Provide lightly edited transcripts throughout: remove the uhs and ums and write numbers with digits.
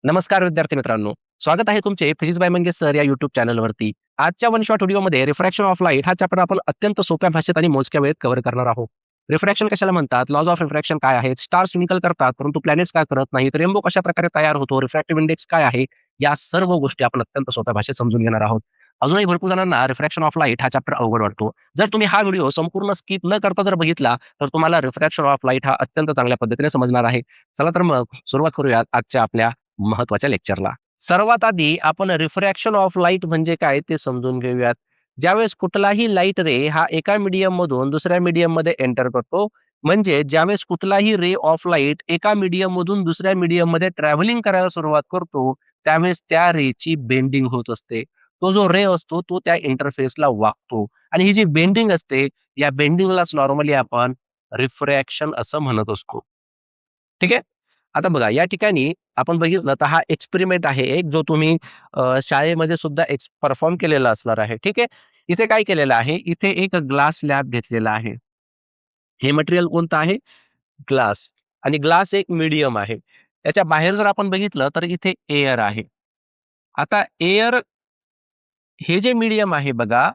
नमस्कार विद्यार्थी मित्रांनो. स्वागत आहे तुमचे फिजिक्स बाय मंगेश सर या YouTube चॅनलवरती. आजच्या वन शॉट व्हिडिओमध्ये रिफ्रॅक्शन ऑफ लाईट हा चॅप्टर आपण अत्यंत सोप्या भाषेत आणि मोजक्या वेळेत कव्हर करणार आहोत. रिफ्रॅक्शन कशाला म्हणतात? लॉज ऑफ रिफ्रॅक्शन काय आहेत? स्टार्स ट्विंकल करतात, परंतु प्लॅनेट्स काय करत नाहीत? रेनबो कशाप्रकारे तयार होतो? रिफ्रॅक्टिव्ह इंडेक्स काय आहे? या सर्व गोष्टी आपण अत्यंत सोप्या भाषेत समजून घेणार आहोत. अजूनही भरपूर जणांना रिफ्रॅक्शन ऑफ लाईट हा चॅप्टर अवघड वाटतो. जर तुम्ही हा व्हिडिओ संपूर्ण स्किप न करता जर बघितला, तर तुम्हाला रिफ्रॅक्शन ऑफ लाईट हा अत्यंत चांगल्या पद्धतीने समजणार आहे. चला तर मग सुरुवात करूयात आजच्या आपल्या महत्त्वाच्या लेक्चरला. सर्वात आधी आपण रिफ्रॅक्शन ऑफ लाईट म्हणजे काय ते समजून घेऊयात. ज्यावेळेस कुठलाही लाईट रे हा एका मीडियम मधून दुसऱ्या मीडियम मध्ये एंटर करतो, म्हणजे ज्यावेळेस कुठलाही रे ऑफ लाईट एका मीडियम मधून दुसऱ्या मीडियम मध्ये ट्रॅव्हलिंग करायला सुरुवात करतो, त्यावेळेस त्या रेची बेंडिंग होत असते. तो जो रे असतो तो त्या इंटरफेसला वाकतो आणि ही जी बेंडिंग असते, या बेंडिंगलाच नॉर्मली आपण रिफ्रॅक्शन असं म्हणत असतो. ठीक आहे. आता बघा या ठिकाणी आपण बघितलं तर हा एक्सपेरिमेंट आहे एक जो तुम्ही शाळेमध्ये सुद्धा परफॉर्म केलेला असणार आहे. ठीक आहे. इथे काय केलेलं आहे, इथे एक ग्लास स्लॅब घेतलेला आहे. हे मटेरियल कोणतं आहे? ग्लास. आणि ग्लास एक मीडियम आहे. त्याच्या बाहेर जर आपण बघितलं तर इथे एअर आहे. आता एअर हे जे मीडियम आहे बघा,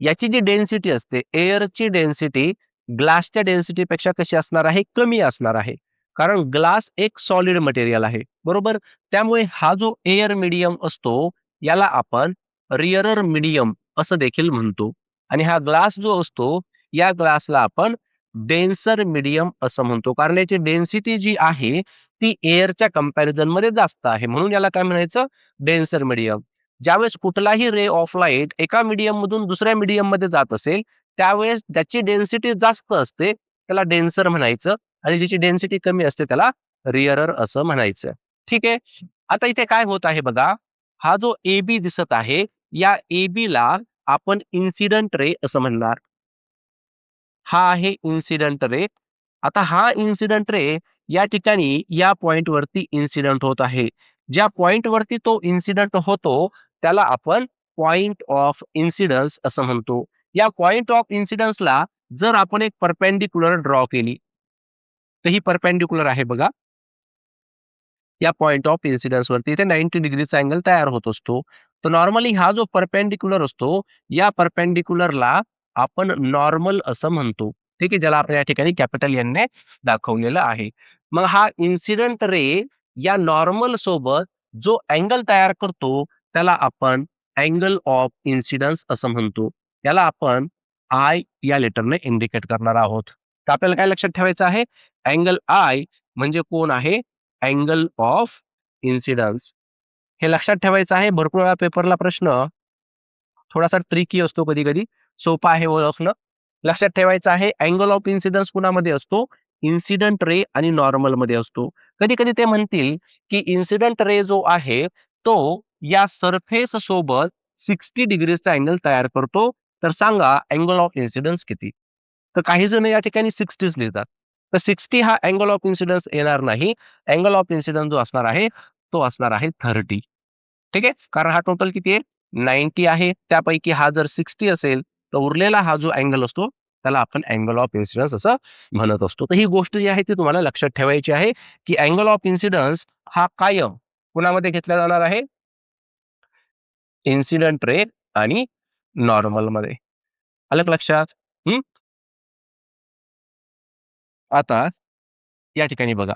याची जी डेन्सिटी असते, एअरची डेन्सिटी ग्लासच्या डेन्सिटीपेक्षा कशी असणार आहे? कमी असणार आहे. कारण ग्लास एक सॉलिड मटेरियल आहे, बरोबर? त्यामुळे हा जो एअर मीडियम असतो, याला आपण रिअरर मीडियम असं देखील म्हणतो. आणि हा ग्लास जो असतो, या ग्लासला आपण डेन्सर मीडियम असं म्हणतो. कारण याची डेन्सिटी जी आहे, ती एअरच्या कंपॅरिझनमध्ये जास्त आहे. म्हणून याला काय म्हणायचं? Denser medium. ज्यावेळेस कुठलाही रे ऑफ लाईट एका मीडियम मधून दुसऱ्या मीडियम मध्ये जात असेल, त्यावेळेस ज्याची डेन्सिटी जास्त असते त्याला डेन्सर म्हणायचं आणि ज्याची डेन्सिटी कमी असते त्याला रिअरर असं म्हणायचं. ठीक आहे. आता इथे काय होत आहे बघा, हा जो AB दिसत आहे, या AB ला आपण इन्सिडंट रे असं म्हणणार. हा आहे इन्सिडंट रे. आता हा इन्सिडंट रे या ठिकाणी या पॉइंट वरती इन्सिडंट होत आहे. ज्या पॉइंट वरती तो इन्सिडंट होतो त्याला आपण पॉइंट ऑफ इन्सिडन्स असं म्हणतो. या पॉइंट ऑफ इन्सिडन्सला जर आपण एक परपेंडिक्युलर ड्रॉ केली, तर ही परपेंडिक्युलर आहे बघा. या पॉइंट ऑफ इन्सिडन्स वरती इथे 90 डिग्रीचा अँगल तयार होत असतो. तर नॉर्मली हा जो परपेंडिक्युलर असतो, या परपेंडिक्युलरला आपण नॉर्मल असं म्हणतो. ठीक आहे, ज्याला आपण या ठिकाणी कॅपिटल एन ने दाखवलेलं आहे. मग हा इन्सिडेंट रे या नॉर्मल सोबत जो अँगल तयार करतो त्याला आपण अँगल ऑफ इन्सिडन्स असं म्हणतो. याला आपण आय या लेटरने इंडिकेट करणार आहोत. तर आपल्याला काय लक्षात ठेवायचं आहे? अँगल आय म्हणजे कोण आहे? Angle of incidence. हे लक्षात ठेवायचं आहे. भरपूर वेळा पेपरला प्रश्न थोडासा ट्रिकी असतो कधी-कधी. सोपा आहे ओळखणं. लक्षात ठेवायचं आहे अँगल ऑफ इन्सिडन्स कुणामध्ये असतो? इन्सिडेंट रे आणि नॉर्मल मध्ये असतो. कधी-कधी ते म्हणतील, की इन्सिडेंट रे जो आहे, तो या सरफेस सोबत 60 डिग्रीचा अँगल तयार करतो. तर सांगा अँगल ऑफ इन्सिडन्स किती? तर काही जण या ठिकाणी 60च लिहितात. तर 60 हा अँगल ऑफ इन्सिडन्स येणार नाही. अँगल ऑफ इन्सिडन्स जो असणार आहे, तो असणार आहे 30. ठीक आहे. कारण हा टोटल किती आहे? 90 आहे. त्यापैकी हा जर 60 असेल, तर उरलेला हा जो अँगल असतो, त्याला आपण अँगल ऑफ इन्सिडन्स असं म्हणत असतो. तर ही गोष्ट जी आहे ती तुम्हाला लक्षात ठेवायची आहे, की अँगल ऑफ इन्सिडन्स हा कायम कुणामध्ये घेतला जाणार आहे? इन्सिडेंट रे आणि नॉर्मलमध्ये. आलं का लक्षात? हं. आता या ठिकाणी बघा.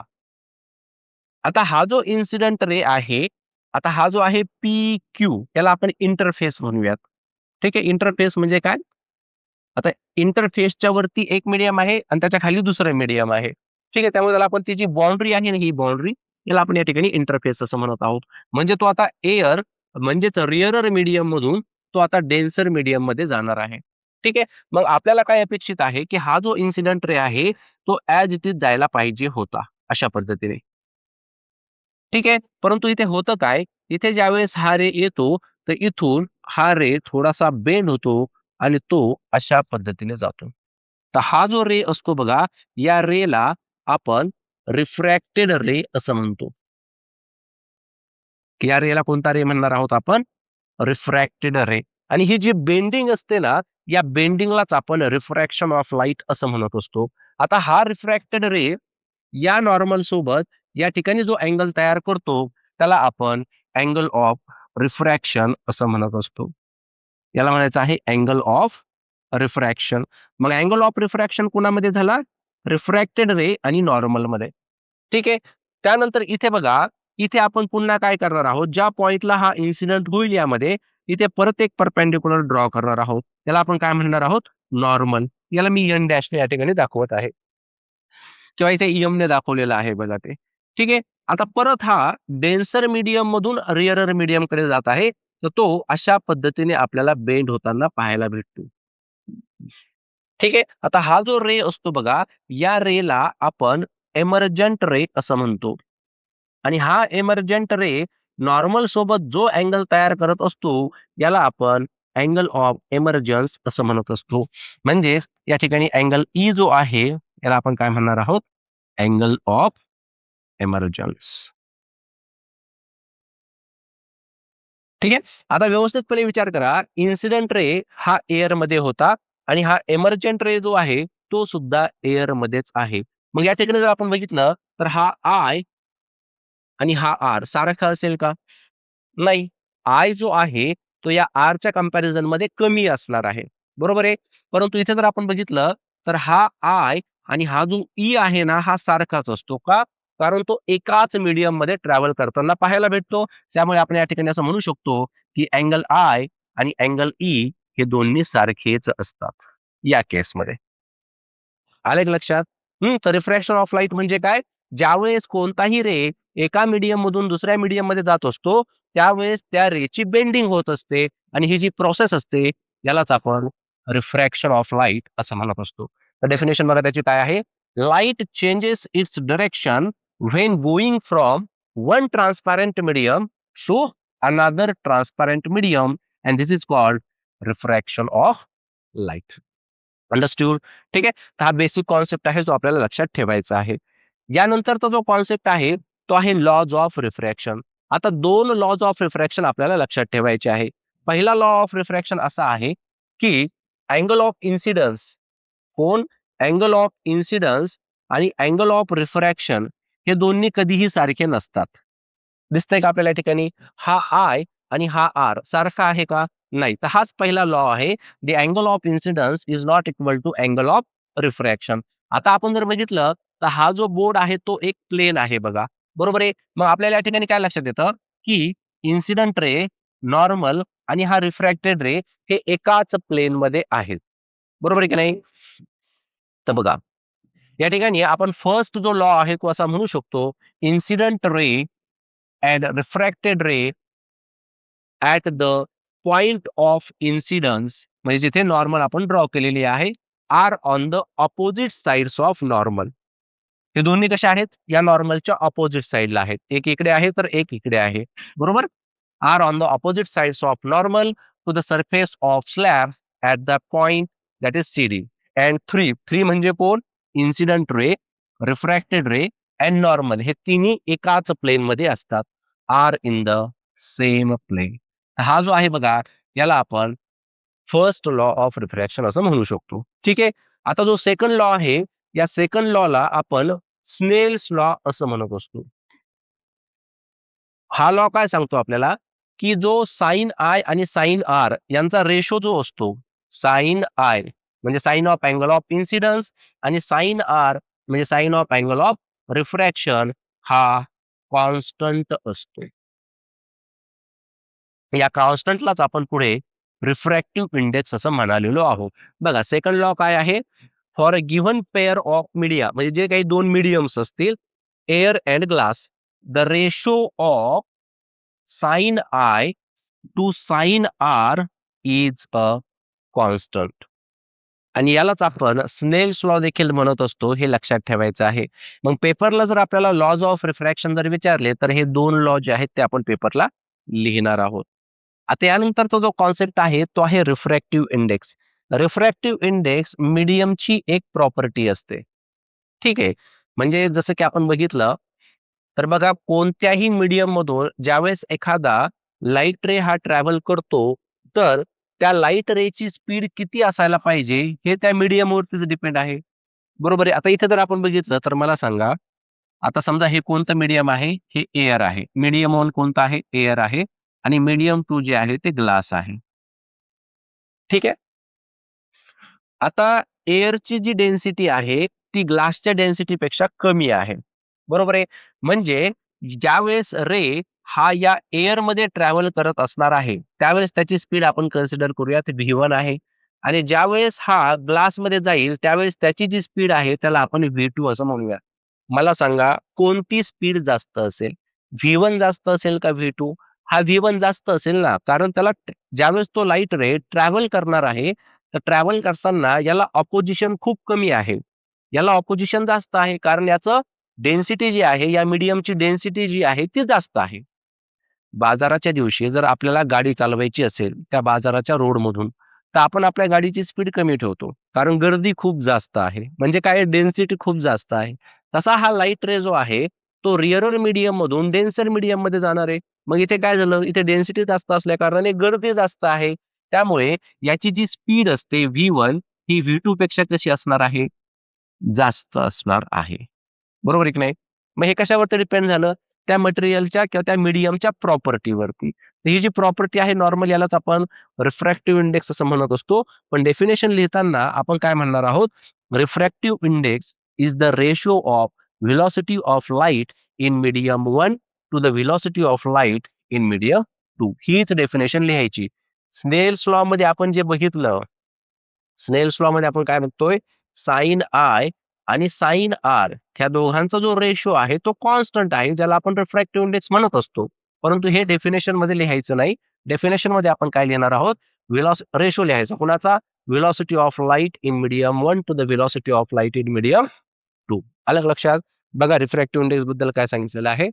आता हा जो इन्सिडेंट रे आहे, आता हा जो आहे PQ याला आपण इंटरफेस म्हणूयात. ठीक आहे. इंटरफेस म्हणजे काय? आता इंटरफेसच्या वरती एक मीडियम आहे आणि त्याच्या खाली दुसरं मीडियम आहे. ठीक आहे. त्यामुळे त्याला आपण ती जी बाउंडरी आहे ना, ही बाउंडरी याला आपण या ठिकाणी इंटरफेस असं म्हणत आहोत. म्हणजे तो आता एअर म्हणजेच रिअरर मीडियम मधून तो आता डेन्सर मीडियम मध्ये जाणार आहे. ठीक आहे. मग आपल्याला काय अपेक्षित आहे, की हा जो इन्सिडेंट रे आहे, तो ॲज इट इज जायला पाहिजे होता, अशा पद्धतीने. ठीक आहे. परंतु इथे होतं काय? इथे ज्यावेळेस हा रे येतो, तर इथून हा रे थोडासा बेंड होतो आणि तो अशा पद्धतीने जातो. तर हा जो रे असतो बघा, या रेला आपण रिफ्रॅक्टेड रे असं म्हणतो. या रेला कोणता रे म्हणणार आहोत आपण? रिफ्रॅक्टेड रे. आणि ही जी बेंडिंग असते ना, या बेंडिंगलाच आपण रिफ्रॅक्शन ऑफ लाईट असं म्हणत असतो. आता हा रिफ्रॅक्टेड रे या नॉर्मल सोबत या ठिकाणी जो अँगल तयार करतो, त्याला आपण अँगल ऑफ रिफ्रॅक्शन असं म्हणत असतो. याला म्हणायचं आहे अँगल ऑफ रिफ्रॅक्शन. मग अँगल ऑफ रिफ्रॅक्शन कोणामध्ये झाला? रिफ्रॅक्टेड रे आणि नॉर्मल मध्ये. ठीक आहे. त्यानंतर इथे बघा, इथे आपण पुन्हा काय करणार आहोत, ज्या पॉइंटला हा इन्सिडेंट होईल यामध्ये, इथे परत एक परपेंडिक्युलर ड्रॉ करणार आहोत. त्याला आपण काय म्हणणार आहोत? नॉर्मल. याला मी एन डॅशने या ठिकाणी दाखवत आहे किंवा इथे ने दाखवलेलं आहे बघा ते. ठीक आहे. आता परत हा डेन्सर मीडियम मधून रेअरर मीडियम कडे जात आहे. तर तो अशा पद्धतीने आपल्याला बेंड होताना पाहायला भेटतो. ठीक आहे. आता हा जो रे असतो बघा, या रेला आपण एमर्जंट रे असं म्हणतो. आणि हा एमर्जंट रे नॉर्मल सोबत जो अँगल तयार करत असतो, याला आपण अँगल ऑफ एमर्जन्स असं म्हणत असतो. म्हणजेच या ठिकाणी अँगल ई जो आहे, याला आपण काय म्हणणार आहोत? Angle of emergence. ठीक आहे. आता व्यवस्थितपणे विचार करा, इन्सिडेंट रे हा एअर मध्ये होता आणि हा एमर्जंट रे जो आहे तो सुद्धा एअर मध्येच आहे. मग या ठिकाणी जर आपण बघितलं तर हा आय आणि हा आर सारखा असेल का? नाही. आय जो आहे तो या आरच्या कंपॅरिझन मध्ये कमी असणार आहे. बरोबर आहे. परंतु इथे जर आपण बघितलं तर हा आय आणि हा जो ई आहे ना हा सारखाच असतो का? कारण तो एकाच मीडियम मध्ये ट्रॅव्हल करताना पाहायला भेटतो. त्यामुळे आपण या ठिकाणी असं म्हणू शकतो की अँगल आय आणि अँगल ई हे दोन्ही सारखेच असतात या केसमध्ये. आलं का लक्षात? तर रिफ्रॅक्शन ऑफ लाईट म्हणजे काय? ज्यावेळेस कोणताही रे एका मीडियम मधून दुसऱ्या मीडियम मध्ये जात असतो, त्यावेळेस त्या रेची बेंडिंग होत असते आणि ही जी प्रोसेस असते, यालाच आपण रिफ्रॅक्शन ऑफ लाईट असं म्हणत असतो. तर डेफिनेशन बघा त्याची काय आहे? Light changes its direction when going from one transparent medium to another transparent medium and this is called refraction of light. Understood? ठीक आहे. तर हा बेसिक कॉन्सेप्ट आहे जो आपल्याला लक्षात ठेवायचा आहे. यानंतरचा जो कॉन्सेप्ट आहे तो आहे लॉज ऑफ रिफ्रॅक्शन. आता दोन लॉज ऑफ रिफ्रॅक्शन आपल्याला लक्षात ठेवायचे आहे. पहिला लॉ ऑफ रिफ्रॅक्शन असा आहे की अँगल ऑफ इन्सिडन्स कोण अँगल ऑफ इन्सिडन्स आणि अँगल ऑफ रिफ्रॅक्शन हे दोन्ही कधीही सारखे नसतात. दिसतंय का आपल्याला या ठिकाणी? हा आय आणि हा आर सारखा आहे का? नाही. तर हाच पहिला लॉ आहे. The angle of incidence is not equal to angle of refraction. आता आपण जर बघितलं तर हा जो बोर्ड आहे तो एक प्लेन आहे बघा. बरोबर आहे. मग आपल्याला या ठिकाणी काय लक्षात येतं की इन्सिडेंट रे, नॉर्मल आणि हा रिफ्रॅक्टेड रे हे एकाच प्लेन मध्ये आहेत. बरोबर आहे की नाही? तर बघा, या ठिकाणी आपण फर्स्ट जो लॉ आहे तो असा म्हणू शकतो, incident ray and refracted ray at the point of incidence म्हणजे जिथे नॉर्मल आपण ड्रॉ केलेली आहे, are on the opposite sides of normal. हे दोन्ही कशा आहेत? या नॉर्मलच्या अपोजिट साइडला आहेत. एक इकडे आहे तर एक इकडे आहे. बरोबर? Are on the opposite sides of normal to the surface of slab at the point that is CD. And three म्हणजे कोण? Incident ray, refracted ray and normal हे तिन्ही एकाच प्लेन मध्ये असतात. Are in the same plane. हा जो आहे बघा, याला आपण फर्स्ट लॉ ऑफ रिफ्रॅक्शन असं म्हणू शकतो. ठीक आहे. आता जो सेकंड लॉ आहे, या सेकंड लॉला आपण स्नेल्स लॉ असं म्हणत असतो. हा लॉ काय सांगतो आपल्याला, की जो साइन आय आणि साइन आर यांचा रेशो जो असतो, साइन आय म्हणजे sine of angle of incidence आणि साइन आर म्हणजे sine of angle of refraction हा कॉन्स्टंट असतो. या कॉन्स्टंटलाच आपण पुढे रिफ्रॅक्टिव्ह इंडेक्स असं म्हणालेलो आहोत. बघा सेकंड लॉ काय आहे? For a given pair of media म्हणजे जे काही दोन मीडियम्स असतील, air and glass, the ratio of sine i to sine r is a constant. आणि यालाच आपण स्नेल्स लॉ देखील म्हणत असतो, हे लक्षात ठेवायचं आहे. मग पेपरला जर आपल्याला लॉज ऑफ रिफ्रॅक्शन जर विचारले तर हे दोन लॉ जे आहेत ते आपण पेपरला लिहिणार आहोत. आता यानंतरचा जो कॉन्सेप्ट आहे तो आहे रिफ्रॅक्टिव्ह इंडेक्स. रिफ्रॅक्टिव्ह इंडेक्स मीडियमची एक प्रॉपर्टी असते. ठीक आहे. म्हणजे जसं की आपण बघितलं तर बघा कोणत्याही मीडियम मधून ज्यावेळेस एखादा लाईट रे हा ट्रॅव्हल करतो, तर त्या लाईट रेची स्पीड किती असायला पाहिजे हे त्या मीडियम वरतीच डिपेंड आहे. बरोबर आहे. आता इथे जर आपण बघितलं तर मला सांगा, आता समजा हे कोणतं मीडियम आहे, हे एअर आहे. मीडियम 1 कोणतं आहे, एअर आहे आणि मीडियम 2 जे आहे ते ग्लास आहे. ठीक आहे. आता एअरची जी डेन्सिटी आहे, ती ग्लासच्या डेन्सिटीपेक्षा कमी आहे. बरोबर आहे. म्हणजे ज्यावेळेस रे हा या एअरमध्ये ट्रॅव्हल करत असणार आहे, त्यावेळेस त्याची स्पीड आपण कन्सिडर करूयात V1 आहे आणि ज्यावेळेस हा ग्लासमध्ये जाईल, त्यावेळेस त्याची जी स्पीड आहे, त्याला आपण V2 असं म्हणूया. मला सांगा कोणती स्पीड जास्त असेल? V1 जास्त असेल का V2? हा V1 जास्त असेल ना, कारण त्याला ज्यावेळेस तो लाईट रे ट्रॅव्हल करणार आहे, तर ट्रॅव्हल करताना याला अपोझिशन खूप कमी आहे. याला अपोझिशन जास्त आहे कारण याचं डेन्सिटी जी आहे, या मीडियमची डेन्सिटी जी आहे ती जास्त आहे. बाजाराच्या दिवशी जर आपल्याला गाडी चालवायची असेल त्या बाजाराच्या रोडमधून, तर आपण आपल्या गाडीची स्पीड कमी ठेवतो. कारण गर्दी खूप जास्त आहे. म्हणजे काय डेन्सिटी खूप जास्त आहे. तसा हा लाईट रे जो आहे, तो रिअरर मीडियम मधून डेन्सर मीडियम मध्ये जाणार आहे. मग इथे काय झालं? इथे डेन्सिटी जास्त असल्या कारणाने गर्दी जास्त आहे. त्यामुळे याची जी स्पीड असते V1 ही V2 पेक्षा कशी असणार आहे? जास्त असणार आहे. बरोबर आहे की नाही? मग हे कशावरती डिपेंड झालं? त्या मटेरियलच्या किंवा त्या मीडियमच्या प्रॉपर्टीवरती. तर ही जी प्रॉपर्टी आहे नॉर्मल यालाच आपण रिफ्रॅक्टिव्ह इंडेक्स असं म्हणत असतो. पण डेफिनेशन लिहिताना आपण काय म्हणणार आहोत? Refractive index is the ratio of velocity of light in medium 1 to the velocity of light in medium 2. हीच डेफिनेशन लिहायची. स्नेल्स लॉ मध्ये आपण जे बघितलं, स्नेल्स लॉ मध्ये आपण काय म्हणतोय? साइन आय आणि साइन आर ह्या दोघांचा जो रेशो आहे तो कॉन्स्टंट आहे, ज्याला आपण रिफ्रॅक्टिव्ह इंडेक्स म्हणत असतो. परंतु हे डेफिनेशन मध्ये लिहायचं नाही. डेफिनेशन मध्ये आपण काय लिहिणार आहोत? रेशो लिहायचा. कुणाचा? Velocity of light in medium 1 to the velocity of light in medium 2. आलं का लक्षात? बघा रिफ्रॅक्टिव्ह इंडेक्स बद्दल काय सांगितलेलं आहे.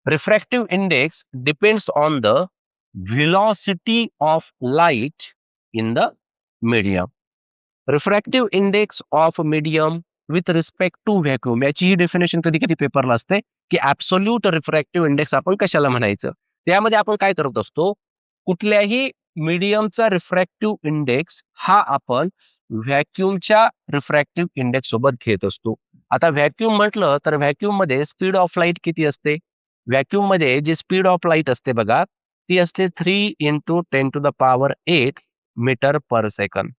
Refractive index depends on the velocity of light in the medium. Refractive index of medium with respect to vacuum याची ही definition कधी कधी पेपरला असते की ऍब्सोल्यूट रिफ्रॅक्टिव्ह इंडेक्स आपण कशाला म्हणायचं. त्यामध्ये आपण काय करत असतो? कुठल्याही मीडियमचा रिफ्रॅक्टिव्ह इंडेक्स हा आपण व्हॅक्युमच्या रिफ्रॅक्टिव्ह इंडेक्स सोबत घेत असतो. आता व्हॅक्युम म्हटलं तर व्हॅक्युम मध्ये स्पीड ऑफ लाईट किती असते? व्हॅक्युम मध्ये जी स्पीड ऑफ लाईट असते बघा, ती असते 3 × 10⁸ मीटर पर सेकंद.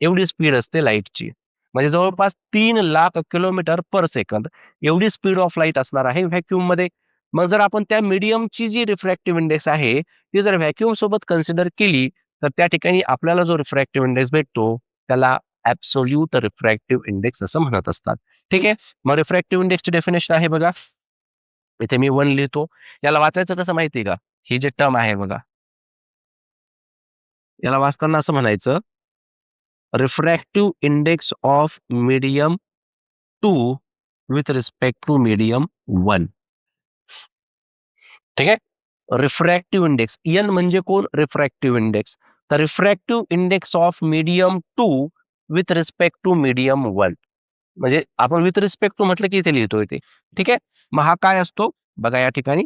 एवढी स्पीड असते लाईटची. म्हणजे जवळपास 3 लाख किलोमीटर पर सेकंद एवढी स्पीड ऑफ लाईट असणार आहे व्हॅक्युम मध्ये. मग जर आपण त्या मीडियमची जी रिफ्रॅक्टिव्ह इंडेक्स आहे ती जर व्हॅक्युम सोबत कन्सिडर केली, तर त्या ठिकाणी आपल्याला जो रिफ्रॅक्टिव्ह इंडेक्स भेटतो त्याला ऍब्सोल्यूट रिफ्रॅक्टिव्ह इंडेक्स असं म्हणत असतात. ठीक आहे. मग रिफ्रॅक्टिव्ह इंडेक्सची डेफिनेशन आहे बघा. इथे मी 1 लिहितो. याला वाचायचं कसं माहितीये का? ही जी टर्म आहे बघा, याला वाचताना असं म्हणायचं, refractive index of medium 2 with respect to medium 1. ठीक आहे. रिफ्रॅक्टिव्ह इंडेक्स एन म्हणजे कोण? Refractive index. तर refractive index of medium 2 with respect to medium 1. म्हणजे आपण विथ रिस्पेक्ट टू म्हटलं की इथे लिहितोय ते. ठीक आहे. मग हा काय असतो? बघा या ठिकाणी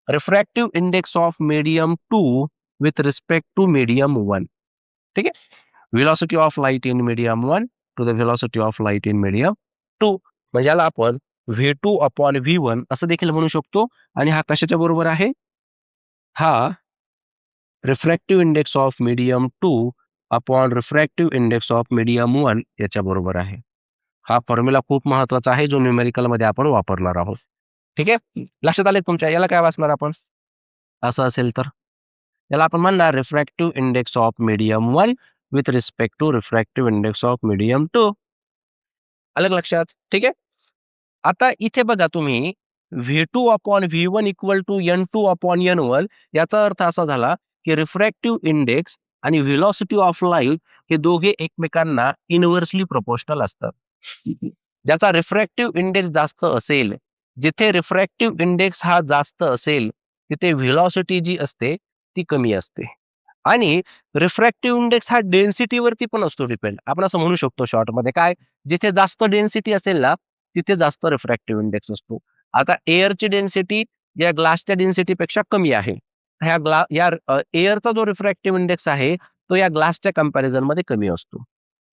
refractive index of medium 2 with respect to medium 1. ठीक आहे. Velocity of light in medium 1 to the velocity of light in medium 2. म्हणजे याला आपण V2 अपॉन V1 असं देखील म्हणू शकतो. आणि हा कशाच्या बरोबर आहे? हा refractive index of medium 2 upon refractive index of medium 1 याच्या बरोबर आहे. हा फॉर्म्युला खूप महत्वाचा आहे जो न्यूमेरिकल मध्ये आपण वापरणार आहोत. ठीक आहे. लक्षात आले तुमच्या? याला काय वाचणार आपण? असं असेल तर याला आपण म्हणणार refractive index of medium 1 with respect to refractive index of medium 2. आलं का लक्षात? ठीक आहे. आता इथे बघा तुम्ही V2 upon V1 equal to N2 upon N1 याचा अर्थ असा झाला की रिफ्रॅक्टिव्ह इंडेक्स आणि व्हेलॉसिटी ऑफ लाईट हे दोघे एकमेकांना इनव्हर्सली प्रोपोर्शनल असतात. ज्याचा रिफ्रॅक्टिव्ह इंडेक्स जास्त असेल, जिथे रिफ्रॅक्टिव्ह इंडेक्स हा जास्त असेल, तिथे व्हेलॉसिटी जी असते ती कमी असते. आणि रिफ्रॅक्टिव्ह इंडेक्स हा डेन्सिटीवरती पण असतो डिपेंड. आपण असं म्हणू शकतो शॉर्टमध्ये काय? जिथे जास्त डेन्सिटी असेल ना, तिथे जास्त रिफ्रॅक्टिव्ह इंडेक्स असतो. आता एअरची डेन्सिटी या ग्लासच्या डेन्सिटीपेक्षा कमी आहे. या एअरचा जो रिफ्रॅक्टिव्ह इंडेक्स आहे तो या ग्लासच्या कंपॅरिझन मध्ये कमी असतो.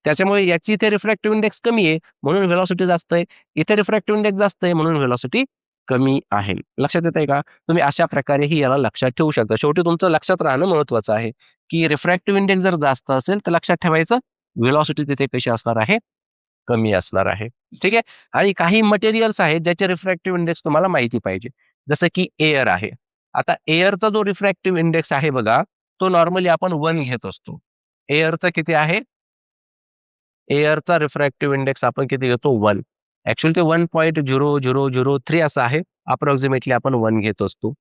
त्याच्यामुळे याची इथे रिफ्रॅक्टिव्ह इंडेक्स कमी आहे म्हणून व्हेलॉसिटी जास्त आहे, इथे रिफ्रॅक्टिव्ह इंडेक्स जास्त आहे म्हणून व्हेलॉसिटी कमी आहे. लक्षात येत आहे का? तुम्ही अशा प्रकारेही याला लक्षात ठेवू शकता. शेवटी तुमचं लक्षात राहणं महत्वाचं आहे, की रिफ्रॅक्टिव्ह इंडेक्स जर जास्त असेल तर लक्षात ठेवायचं व्हेलॉसिटी तिथे कशी असणार आहे, कमी असणार आहे. ठीक आहे. आणि काही मटेरियल्स आहेत ज्याचे रिफ्रॅक्टिव्ह इंडेक्स तुम्हाला माहिती पाहिजे, जसं की एअर आहे. आता एअरचा जो रिफ्रॅक्टिव्ह इंडेक्स आहे बघा, तो नॉर्मली आपण 1 घेत असतो. एअरचा किती आहे? एअरचा रिफ्रॅक्टिव्ह इंडेक्स आपण किती घेतो? 1. ऍक्च्युअली ते 1.0003 असं आहे. अप्रॉक्सिमेटली आपण 1 घेत असतो.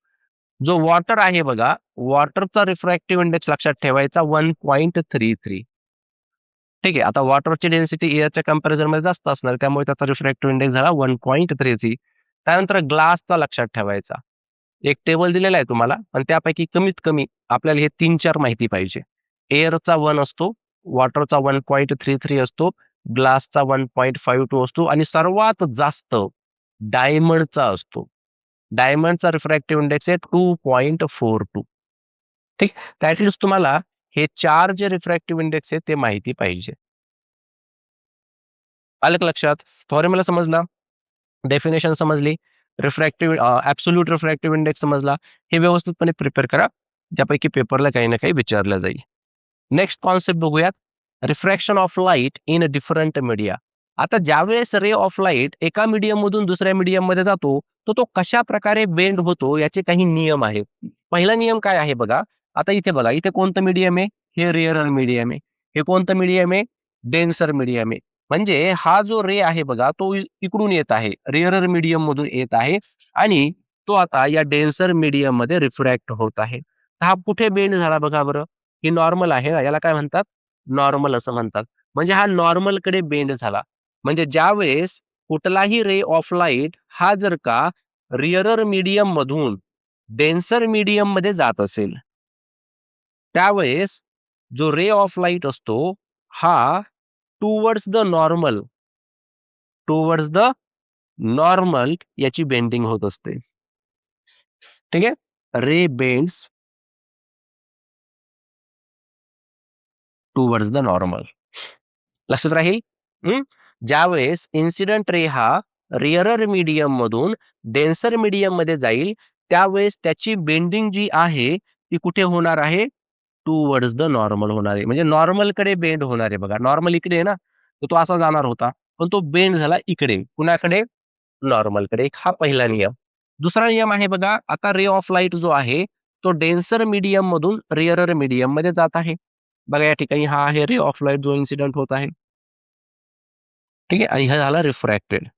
जो वॉटर आहे बघा, वॉटरचा रिफ्रॅक्टिव्ह इंडेक्स लक्षात ठेवायचा 1.33. ठीक आहे. आता वॉटरची डेन्सिटी एअरच्या कंपॅरिझनमध्ये जास्त असणार, त्यामुळे त्याचा रिफ्रॅक्टिव्ह इंडेक्स झाला 1.33. त्यानंतर ग्लासचा लक्षात ठेवायचा. एक टेबल दिलेला आहे तुम्हाला आणि त्यापैकी कमीत कमी आपल्याला हे 3-4 माहिती पाहिजे. एअरचा 1 असतो, वॉटरचा 1.33 असतो, ग्लासचा 1.52 असतो आणि सर्वात जास्त डायमंडचा असतो. डायमंडचा रिफ्रॅक्टिव्ह इंडेक्स आहे 2.42. ठीक. तर तुम्हाला हे 4 जे रिफ्रॅक्टिव्ह इंडेक्स आहेत ते माहिती पाहिजे. आलं का लक्षात? फॉर्म्युला समजला, डेफिनेशन समजली, ऍब्सोल्यूट रिफ्रॅक्टिव्ह इंडेक्स समजला. हे व्यवस्थितपणे प्रिपेअर करा. त्यापैकी पेपरला काही ना काही विचारलं जाईल. नेक्स्ट कॉन्सेप्ट बघूयात. Refraction of light in a different media. आता ज्यावेळेस रे ऑफ लाईट एका मीडियम मधून दुसऱ्या मीडियम मध्ये जातो, तर तो कशा प्रकारे बेंड होतो याचे काही नियम आहेत. पहिला नियम काय आहे बघा. आता इथे बघा, इथे कोणतं मीडियम आहे? हे रेअरर मीडियम आहे. हे कोणतं मीडियम आहे? डेन्सर मीडियम आहे. म्हणजे हा जो रे आहे बघा, तो इकडून येत आहे, रेअरर मीडियम मधून येत आहे आणि तो आता या डेन्सर मीडियम मध्ये रिफ्रॅक्ट होत आहे. तर हा कुठे बेंड झाला बघा बरं. ही नॉर्मल आहे ना, याला काय म्हणतात? नॉर्मल असं म्हणतात. म्हणजे हा नॉर्मल कडे बेंड झाला. म्हणजे ज्यावेळेस कुठलाही रे ऑफ लाईट हा जर का रिअरर मीडियम मधून डेन्सर मीडियम मध्ये जात असेल, त्यावेळेस जो रे ऑफ लाईट असतो हा towards the normal, towards the normal याची बेंडिंग होत असते. ठीक आहे. रे बेंड्स टुवर्ड्स द नॉर्मल. लक्षात राहील. ज्यावेळेस इन्सिडेंट रे हा रिअरर मीडियम मधून डेन्सर मीडियम मध्ये जाईल, त्यावेळेस त्याची बेंडिंग जी आहे ती कुठे होणार आहे? टुवर्ड्स द नॉर्मल होणार आहे. म्हणजे नॉर्मल कडे बेंड होणार आहे बघा. नॉर्मल इकडे आहे ना, तर तो असा जाणार होता, पण तो बेंड झाला इकडे. कुणाकडे? नॉर्मल कडे. हा पहिला नियम. दुसरा नियम आहे बघा. आता रे ऑफ लाईट जो आहे तो डेन्सर मीडियम मधून रिअरर मीडियम मध्ये जात आहे. बघा या ठिकाणी हा आहे रे ऑफ लाईट जो इन्सिडेंट होत आहे. ठीक आहे. आणि हा झाला रिफ्रॅक्टेड.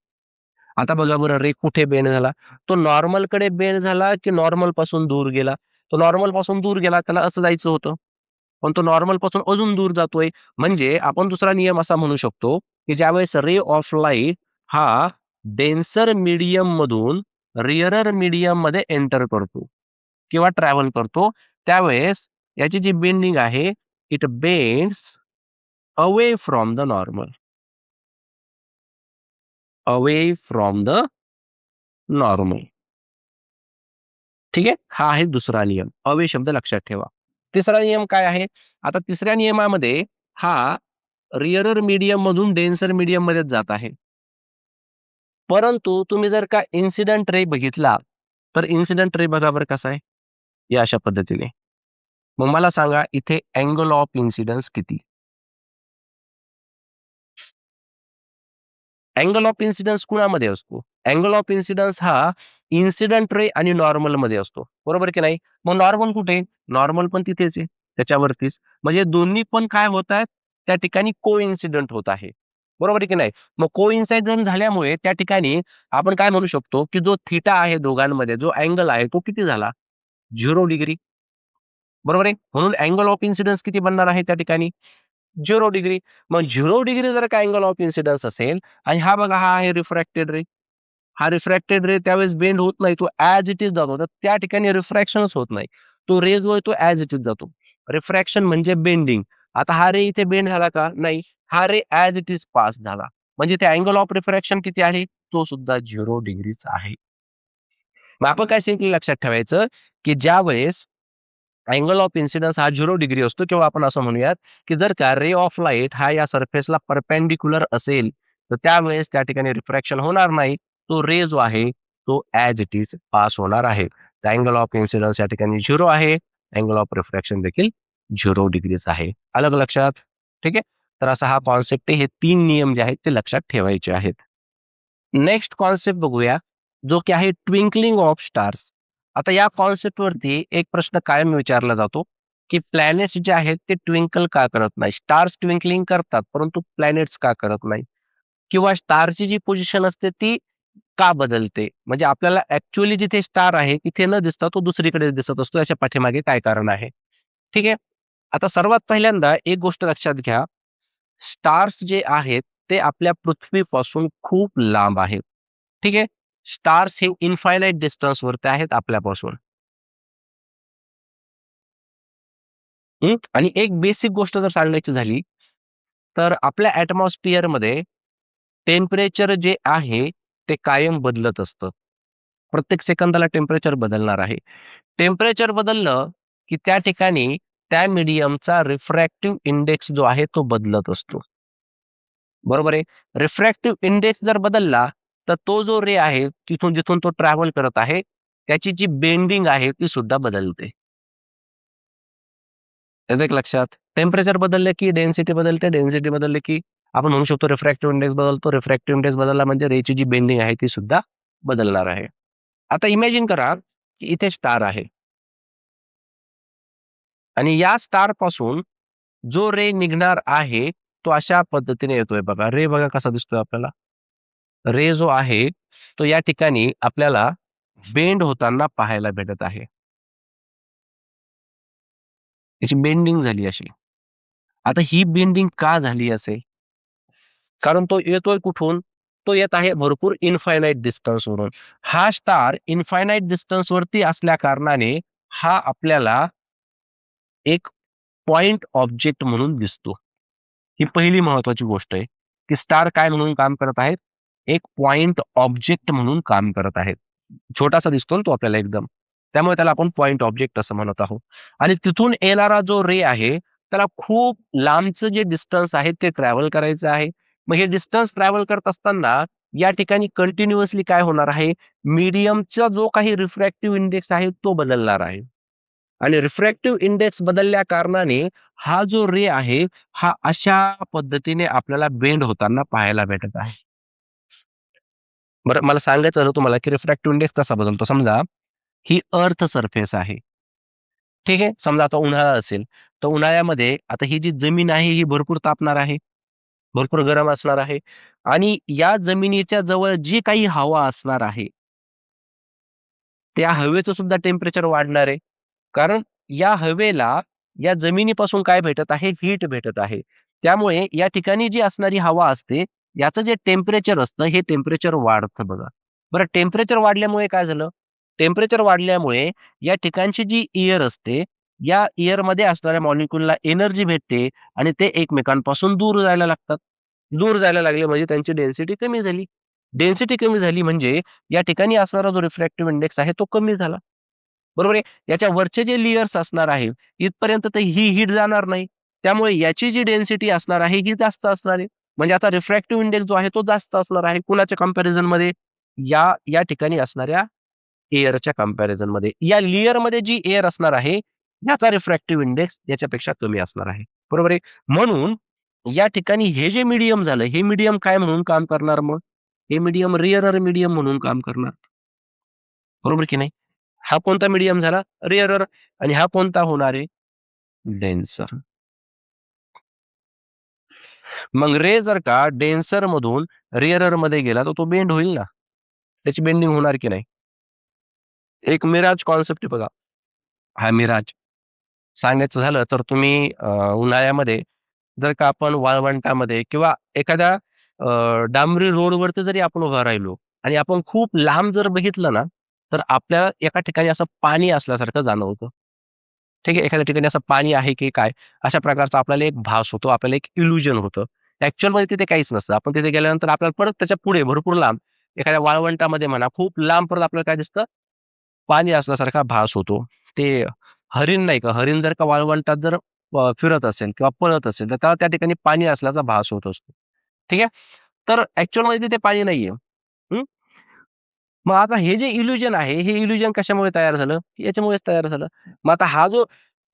आता बघा बरं, रे कुठे बेंड झाला? तो नॉर्मल कडे बेंड झाला की नॉर्मल पासून दूर गेला? तो नॉर्मल पासून दूर गेला, त्याला असं जायचं होतं. पण तो नॉर्मल पासून अजून दूर जातोय. म्हणजे आपण दुसरा नियम असा म्हणू शकतो, की ज्यावेळेस रे ऑफ लाईट हा डेन्सर मीडियम मधून रिअरर मीडियम मध्ये एंटर करतो किंवा ट्रॅव्हल करतो, त्यावेळेस याची जी बेंडिंग आहे, it bends away from the normal. Away from the normal. ठीक आहे. हा आहे दुसरा नियम. अवे शब्द लक्षात ठेवा. तिसरा नियम काय आहे? आता तिसऱ्या नियमामध्ये हा रिअरर मीडियम मधून डेन्सर मीडियम मध्येच जात आहे. परंतु तुम्ही जर का इन्सिडेंट रे बघितला, तर इन्सिडेंट रे बघा बरं कसा आहे? या अशा पद्धतीने. मग मला सांगा इथे अँगल ऑफ इन्सिडन्स किती? अँगल ऑफ इन्सिडन्स कुणामध्ये असतो? अँगल ऑफ इन्सिडन्स हा इन्सिडेंट रे आणि नॉर्मल मध्ये असतो. बरोबर की नाही? मग नॉर्मल कुठे? नॉर्मल पण तिथेच आहे, त्याच्यावरतीच. म्हणजे दोन्ही पण काय होत आहेत? त्या ठिकाणी को इन्सिडेंट होत आहे. बरोबर आहे की नाही? मग को इन्सिडेंट झाल्यामुळे त्या ठिकाणी आपण काय म्हणू शकतो, की जो थीटा आहे दोघांमध्ये, जो अँगल आहे तो किती झाला? 0 डिग्री. बरोबर आहे? म्हणून अँगल ऑफ इन्सिडन्स किती बनणार आहे त्या ठिकाणी? 0 डिग्री. मग 0 डिग्री जर का अँगल ऑफ इन्सिडन्स असेल आणि हा बघा हा आहे रिफ्रॅक्टेड रे. हा रिफ्रॅक्टेड रे त्यावेळेस बेंड होत नाही. तो ॲज इट इज जातो. तर त्या ठिकाणी रिफ्रॅक्शनच होत नाही. तो रे जो आहे तो ॲज इट इज जातो. रिफ्रॅक्शन म्हणजे बेंडिंग. आता हा रे इथे बेंड झाला का? नाही. हा रे ॲज इट इज पास झाला. म्हणजे ते अँगल ऑफ रिफ्रॅक्शन किती आहे? तो सुद्धा 0 डिग्रीच आहे. मग आपण काय सिम्पली लक्षात ठेवायचं, की ज्यावेळेस अँगल ऑफ इन्सिडन्स हा 0 डिग्री असतो किंवा आपण असं म्हणूयात, की जर का रे ऑफ लाईट हा या सरफेसला परपेंडिक्युलर असेल, तर त्यावेळेस त्या ठिकाणी रिफ्रॅक्शन होणार नाही. तो रे जो आहे, तो ॲज इट इज पास होणार आहे. तर अँगल ऑफ इन्सिडन्स या ठिकाणी 0 आहे. अँगल ऑफ रिफ्रॅक्शन देखील 0 डिग्रीच आहे. आलं का लक्षात? ठीक आहे. तर असा हा कॉन्सेप्ट आहे. हे 3 नियम जे आहेत ते लक्षात ठेवायचे आहेत. नेक्स्ट कॉन्सेप्ट बघूया, जो की आहे ट्विंकलिंग ऑफ स्टार्स. आता या कॉन्सेप्ट वरती एक प्रश्न कायम विचारला जातो, की प्लॅनेट्स जे आहेत ते ट्विंकल का करत नाही? स्टार्स ट्विंकलिंग करतात, परंतु प्लॅनेट्स का करत नाही? किंवा स्टारची जी पोझिशन असते ती का बदलते? म्हणजे आपल्याला ॲक्चुअली जिथे स्टार आहे तिथे न दिसता तो दुसरीकडे दिसत असतो. याच्या पाठीमागे काय कारण आहे? ठीक आहे. आता सर्वात पहिल्यांदा एक गोष्ट लक्षात घ्या, स्टार्स जे आहेत ते आपल्या पृथ्वीपासून खूप लांब आहेत. ठीक आहे. स्टार्स हे इन्फायनाईट डिस्टन्सवरती आहेत आपल्यापासून. आणि एक बेसिक गोष्ट जर सांगायची झाली, तर आपल्या ॲटमॉस्फिअरमध्ये टेम्परेचर जे आहे, ते कायम बदलत असतं. प्रत्येक सेकंदाला टेम्परेचर बदलणार आहे. टेम्परेचर बदललं, की त्या ठिकाणी त्या मीडियमचा रिफ्रॅक्टिव्ह इंडेक्स जो आहे तो बदलत असतो. बरोबर आहे. रिफ्रॅक्टिव्ह इंडेक्स जर बदलला, तर तो जो रे आहे, तिथून जिथून तो ट्रॅव्हल करत आहे, त्याची जी बेंडिंग आहे ती सुद्धा बदलते. येतंय का लक्षात? टेम्परेचर बदललं की डेन्सिटी बदलते, डेन्सिटी बदलली की आपण म्हणू शकतो रिफ्रॅक्टिव्ह इंडेक्स बदलतो. रिफ्रॅक्टिव्ह इंडेक्स बदलला म्हणजे रेची जी बेंडिंग आहे ती सुद्धा बदलणार आहे. आता इमॅजिन करा, की इथे स्टार आहे आणि या स्टारपासून जो रे निघणार आहे, तो अशा पद्धतीने येतोय बघा. रे बघा कसा दिसतोय आपल्याला. रे जो आहे, तो या ठिकाणी आपल्याला बेंड होताना पाहायला भेटत आहे. त्याची बेंडिंग झाली अशी. आता ही बेंडिंग का झाली असेल? कारण तो येतोय कुठून? तो येत आहे भरपूर इन्फायनाईट डिस्टन्सवरून. हा स्टार इन्फायनाईट डिस्टन्सवरती असल्या कारणाने हा आपल्याला एक पॉइंट ऑब्जेक्ट म्हणून दिसतो. ही पहिली महत्वाची गोष्ट आहे, की स्टार काय म्हणून काम करत आहेत? एक पॉइंट ऑब्जेक्ट म्हणून काम करत आहेत. छोटासा दिसतो ना तो आपल्याला एकदम. त्यामुळे त्याला आपण पॉइंट ऑब्जेक्ट असं म्हणत आहोत. आणि तिथून येणारा जो रे आहे, त्याला खूप लांबचं जे डिस्टन्स आहे ते ट्रॅव्हल करायचं आहे. मग हे डिस्टन्स ट्रॅव्हल करत असताना या ठिकाणी कंटिन्युअसली काय होणार आहे? मीडियमचा जो काही रिफ्रॅक्टिव्ह इंडेक्स आहे तो बदलणार आहे. आणि रिफ्रॅक्टिव्ह इंडेक्स बदलल्या कारणाने हा जो रे आहे, हा अशा पद्धतीने आपल्याला बेंड होताना पाहायला भेटत आहे. बरं मला सांगायचं होतं तुम्हाला, की रिफ्रॅक्टिव्ह इंडेक्स कसा बदलतो. समजा ही अर्थ सरफेस आहे. ठीक आहे. समजा आता उन्हाळा असेल, तर उन्हाळ्यामध्ये आता ही जी जमीन आहे ही भरपूर तापणार आहे, भरपूर गरम असणार आहे आणि या जमिनीच्या जवळ जी काही हवा असणार आहे, त्या हवेचं सुद्धा टेम्परेचर वाढणार आहे. कारण या हवेला या जमिनीपासून काय भेटत आहे? हीट भेटत आहे. त्यामुळे या ठिकाणी जी असणारी हवा असते, याचं जे टेम्परेचर असतं, हे टेम्परेचर वाढतं बघा. बरं टेम्परेचर वाढल्यामुळे काय झालं? टेम्परेचर वाढल्यामुळे या ठिकाणची जी एअर असते, या एअरमध्ये असणाऱ्या मॉलिक्यूलला एनर्जी भेटते आणि ते एकमेकांपासून दूर जायला लागतात. दूर जायला लागले म्हणजे त्यांची डेन्सिटी कमी झाली. डेन्सिटी कमी झाली म्हणजे या ठिकाणी असणारा जो रिफ्रॅक्टिव्ह इंडेक्स आहे, तो कमी झाला. बरोबर आहे. याच्या वरचे जे लेयर्स असणार आहे, इथपर्यंत तर ही हीट जाणार नाही. त्यामुळे याची जी डेन्सिटी असणार आहे, ही जास्त असणार आहे. म्हणजे आता रिफ्रॅक्टिव्ह इंडेक्स जो आहे, तो जास्त असणार आहे. कुणाच्या कंपॅरिझनमध्ये? या ठिकाणी असणाऱ्या एअरच्या कंपॅरिझनमध्ये. या लेयरमध्ये जी एअर असणार आहे, याचा रिफ्रॅक्टिव्ह इंडेक्स याच्यापेक्षा कमी असणार आहे. बरोबर आहे. म्हणून या ठिकाणी हे जे मीडियम झालं, हे मीडियम काय म्हणून काम करणार मग? हे मीडियम रेअरर मीडियम म्हणून काम करणार. बरोबर की नाही? हा कोणता मीडियम झाला? रेअरर आणि हा कोणता होणार आहे? डेन्सर. मग रे जर का डेन्सर मधून रेअरर मध्ये गेला, तर तो बेंड होईल ना. त्याची बेंडिंग होणार की नाही? एक मिराज कॉन्सेप्ट आहे बघा. हा मिराज. सांगायचं झालं तर तुम्ही उन्हाळ्यामध्ये जर का आपण वाळवंटामध्ये किंवा एखाद्या डांबरी रोडवरती जरी आपण उभा राहिलो आणि आपण खूप लांब जर बघितलं ना, तर आपल्याला एका ठिकाणी असं पाणी असल्यासारखं जाणवतं. ठीक आहे. एखाद्या ठिकाणी असं पाणी आहे की काय, अशा प्रकारचा आपल्याला एक भास होतो, आपल्याला एक इल्युजन होतं. ॲक्चुअलमध्ये तिथे काहीच नसतं. आपण तिथे गेल्यानंतर आपल्याला परत त्याच्या पुढे भरपूर लांब, एखाद्या वाळवंटामध्ये म्हणा, खूप लांब परत आपल्याला काय दिसतं? पाणी असल्यासारखा भास होतो. ते हरिण नाही का, हरिण जर का वाळवंटात जर फिरत असेल किंवा पळत असेल तर त्याला त्या ठिकाणी पाणी असल्याचा भास होत असतो. ठीक आहे. तर ऍक्च्युअल मध्ये तिथे पाणी नाहीये. हं? मग आता हे जे इल्युजन आहे, हे इल्युजन कशामुळे तयार झालं? याच्यामुळेच तयार झालं. मग आता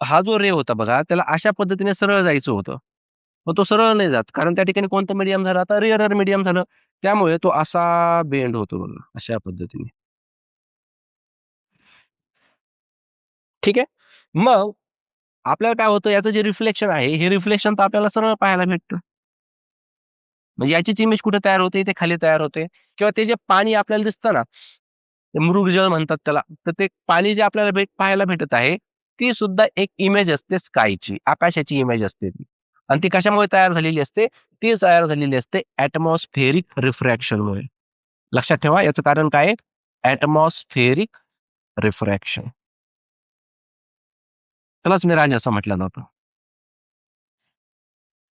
हा जो रे होता बघा, त्याला अशा पद्धतीने सरळ जायचं होतं. मग तो सरळ नाही जात. कारण त्या ठिकाणी कोणतं मीडियम झालं? आता रेअरर मीडियम झालं. त्यामुळे तो असा बेंड होतो बघा, अशा पद्धतीने. ठीक आहे. मग आपल्याला काय होतं, याचं जे रिफ्लेक्शन आहे, हे रिफ्लेक्शन तर आपल्याला सरळ पाहायला भेटतं. म्हणजे याचीच इमेज कुठे तयार होते? इथे खाली तयार होते किंवा ते जे पाणी आपल्याला दिसतं ना, ते मृगजळ म्हणतात त्याला. तर ते पाणी जे आपल्याला पाहायला भेटत आहे, ती सुद्धा एक इमेज असते स्कायची, आकाशाची इमेज असते ती. आणि ती कशामुळे तयार झालेली असते? ती तयार झालेली असते ॲटमॉस्फेरिक रिफ्रॅक्शनमुळे. लक्षात ठेवा याचं कारण काय आहे? Atmospheric refraction. त्यालाच मिराज असं म्हटलं जातं.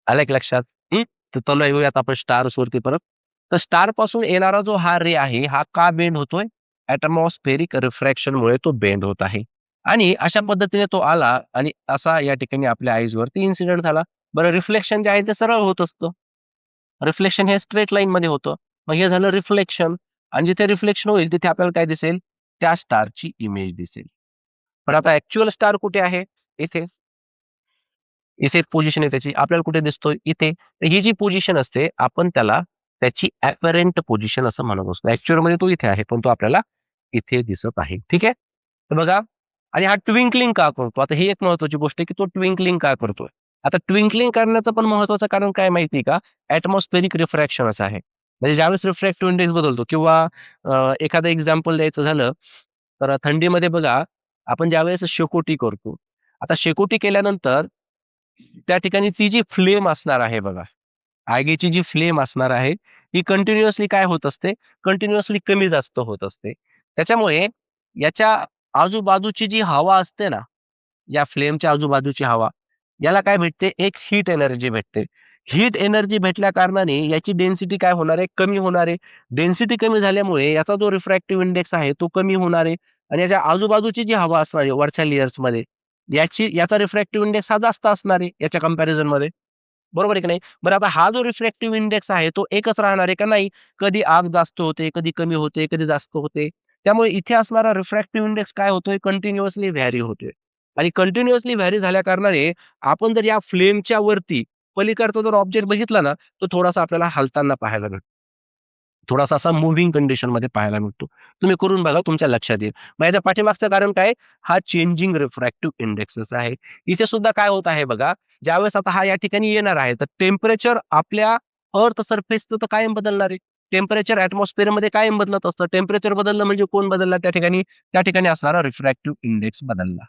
आलं की लक्षात? हं. तर चला येऊयात आपण स्टार्स वरती परत. तर स्टार पासून येणारा जो हा रे आहे, हा का बेंड होतोय? ॲटमॉस्फेरिक रिफ्रॅक्शनमुळे तो बेंड होत आहे. आणि अशा पद्धतीने तो आला आणि असा या ठिकाणी आपल्या आईजवरती इन्सिडेंट झाला. बरं रिफ्लेक्शन जे आहे ते सरळ होत असतं. रिफ्लेक्शन हे स्ट्रेट लाईनमध्ये होतं. मग हे झालं रिफ्लेक्शन आणि जिथे रिफ्लेक्शन होईल तिथे आपल्याला काय दिसेल? त्या स्टारची इमेज दिसेल. पण आता ॲक्चुअल स्टार कुठे आहे? इथे. इथे पोझिशन आहे त्याची. आपल्याला कुठे दिसतोय? इथे. तर ही जी पोझिशन असते, आपण त्याला त्याची ॲपरंट पोझिशन असं म्हणत असतो. ॲक्चुअलमध्ये तो इथे आहे, पण तो आपल्याला इथे दिसत आहे. ठीक आहे? तर बघा आणि हा ट्विंकलिंग का करतो? आता ही एक महत्त्वाची गोष्ट आहे, की तो ट्विंकलिंग का करतोय? आता ट्विंकलिंग करण्याचं पण महत्त्वाचं कारण काय माहिती आहे का? ॲटमॉस्फेरिक रिफ्रॅक्शन असं आहे. म्हणजे ज्यावेळेस रिफ्रॅक्टिव्ह इंडेक्स बदलतो किंवा एखादं एक्झाम्पल द्यायचं झालं, तर थंडीमध्ये बघा, आपण ज्यावेळेस शेकोटी करतो. आता शेकोटी केल्यानंतर त्या ठिकाणी ती जी फ्लेम असणार आहे बघा, आगीची जी फ्लेम असणार आहे, ही कंटिन्युअसली काय होत असते? कंटिन्युअसली कमी जास्त होत असते. त्याच्यामुळे याच्या आजूबाजूची जी हवा असते ना, या फ्लेमच्या आजूबाजूची हवा, याला काय भेटते? एक हीट एनर्जी भेटते. हीट एनर्जी भेटल्या कारणाने याची डेन्सिटी काय होणार आहे? कमी होणार आहे. डेन्सिटी कमी झाल्यामुळे याचा जो रिफ्रॅक्टिव्ह इंडेक्स आहे, तो कमी होणार आहे आणि याच्या आजूबाजूची जी हवा असणार आहे वरच्या लेयर्समध्ये, याचा रिफ्रॅक्टिव्ह इंडेक्स हा जास्त असणार आहे याच्या कंपॅरिझनमध्ये. बरोबर आहे की नाही? बरं आता हा जो रिफ्रॅक्टिव्ह इंडेक्स आहे तो एकच राहणार आहे का? नाही. कधी आग जास्त होते, कधी कमी होते, कधी जास्त होते. त्यामुळे इथे असणारा रिफ्रॅक्टिव्ह इंडेक्स काय होतोय? कंटिन्युअसली व्हॅरी होतोय. आणि कंटिन्युअसली व्हॅरी झाल्या कारणाने आपण जर या फ्लेमच्या वरती पलीकडचा जर ऑब्जेक्ट बघितला ना, तो थोडासा आपल्याला हलताना पाहायला भेटतो. थोडासा असा मूव्हिंग कंडिशनमध्ये पाहायला मिळतो. तुम्ही करून बघा तुमच्या लक्षात येईल. मग याच्या पाठीमागचं कारण काय? हा चेंजिंग रिफ्रॅक्टिव्ह इंडेक्सच आहे. इथे सुद्धा काय होत आहे बघा, ज्यावेळेस आता हा या ठिकाणी येणार आहे, तर टेम्परेचर आपल्या अर्थ सरफेसचं तर कायम बदलणार आहे. टेम्परेचर ॲटमॉस्फिअरमध्ये कायम बदलत असतं. टेम्परेचर बदललं म्हणजे कोण बदलला त्या ठिकाणी? त्या ठिकाणी असणारा रिफ्रॅक्टिव्ह इंडेक्स बदलला.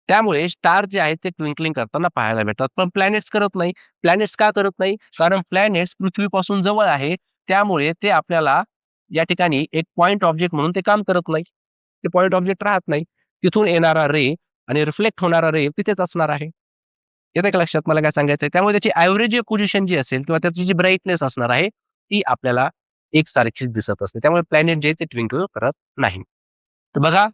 त्यामुळे स्टार जे आहेत ते ट्विंकलिंग करताना पाहायला भेटतात. पण प्लॅनेट्स करत नाही. प्लॅनेट्स का करत नाही? कारण प्लॅनेट्स पृथ्वीपासून जवळ आहे. त्यामुळे ते आपल्याला या ठिकाणी एक पॉइंट ऑब्जेक्ट म्हणून ते काम करत नाही. ते पॉइंट ऑब्जेक्ट राहत नाही. तिथून येणारा रे आणि रिफ्लेक्ट होणारा रे तिथेच असणार आहे. येतंय का लक्षात मला काय सांगायचंय? त्यामुळे त्याची एव्हरेज पोझिशन जी असेल किंवा त्याची जी ब्राईटनेस असणार आहे, ती आपल्याला एकसारखीच दिसत असते. त्यामुळे प्लॅनेट जे आहे ते ट्विंकल करत नाही. तर बघा,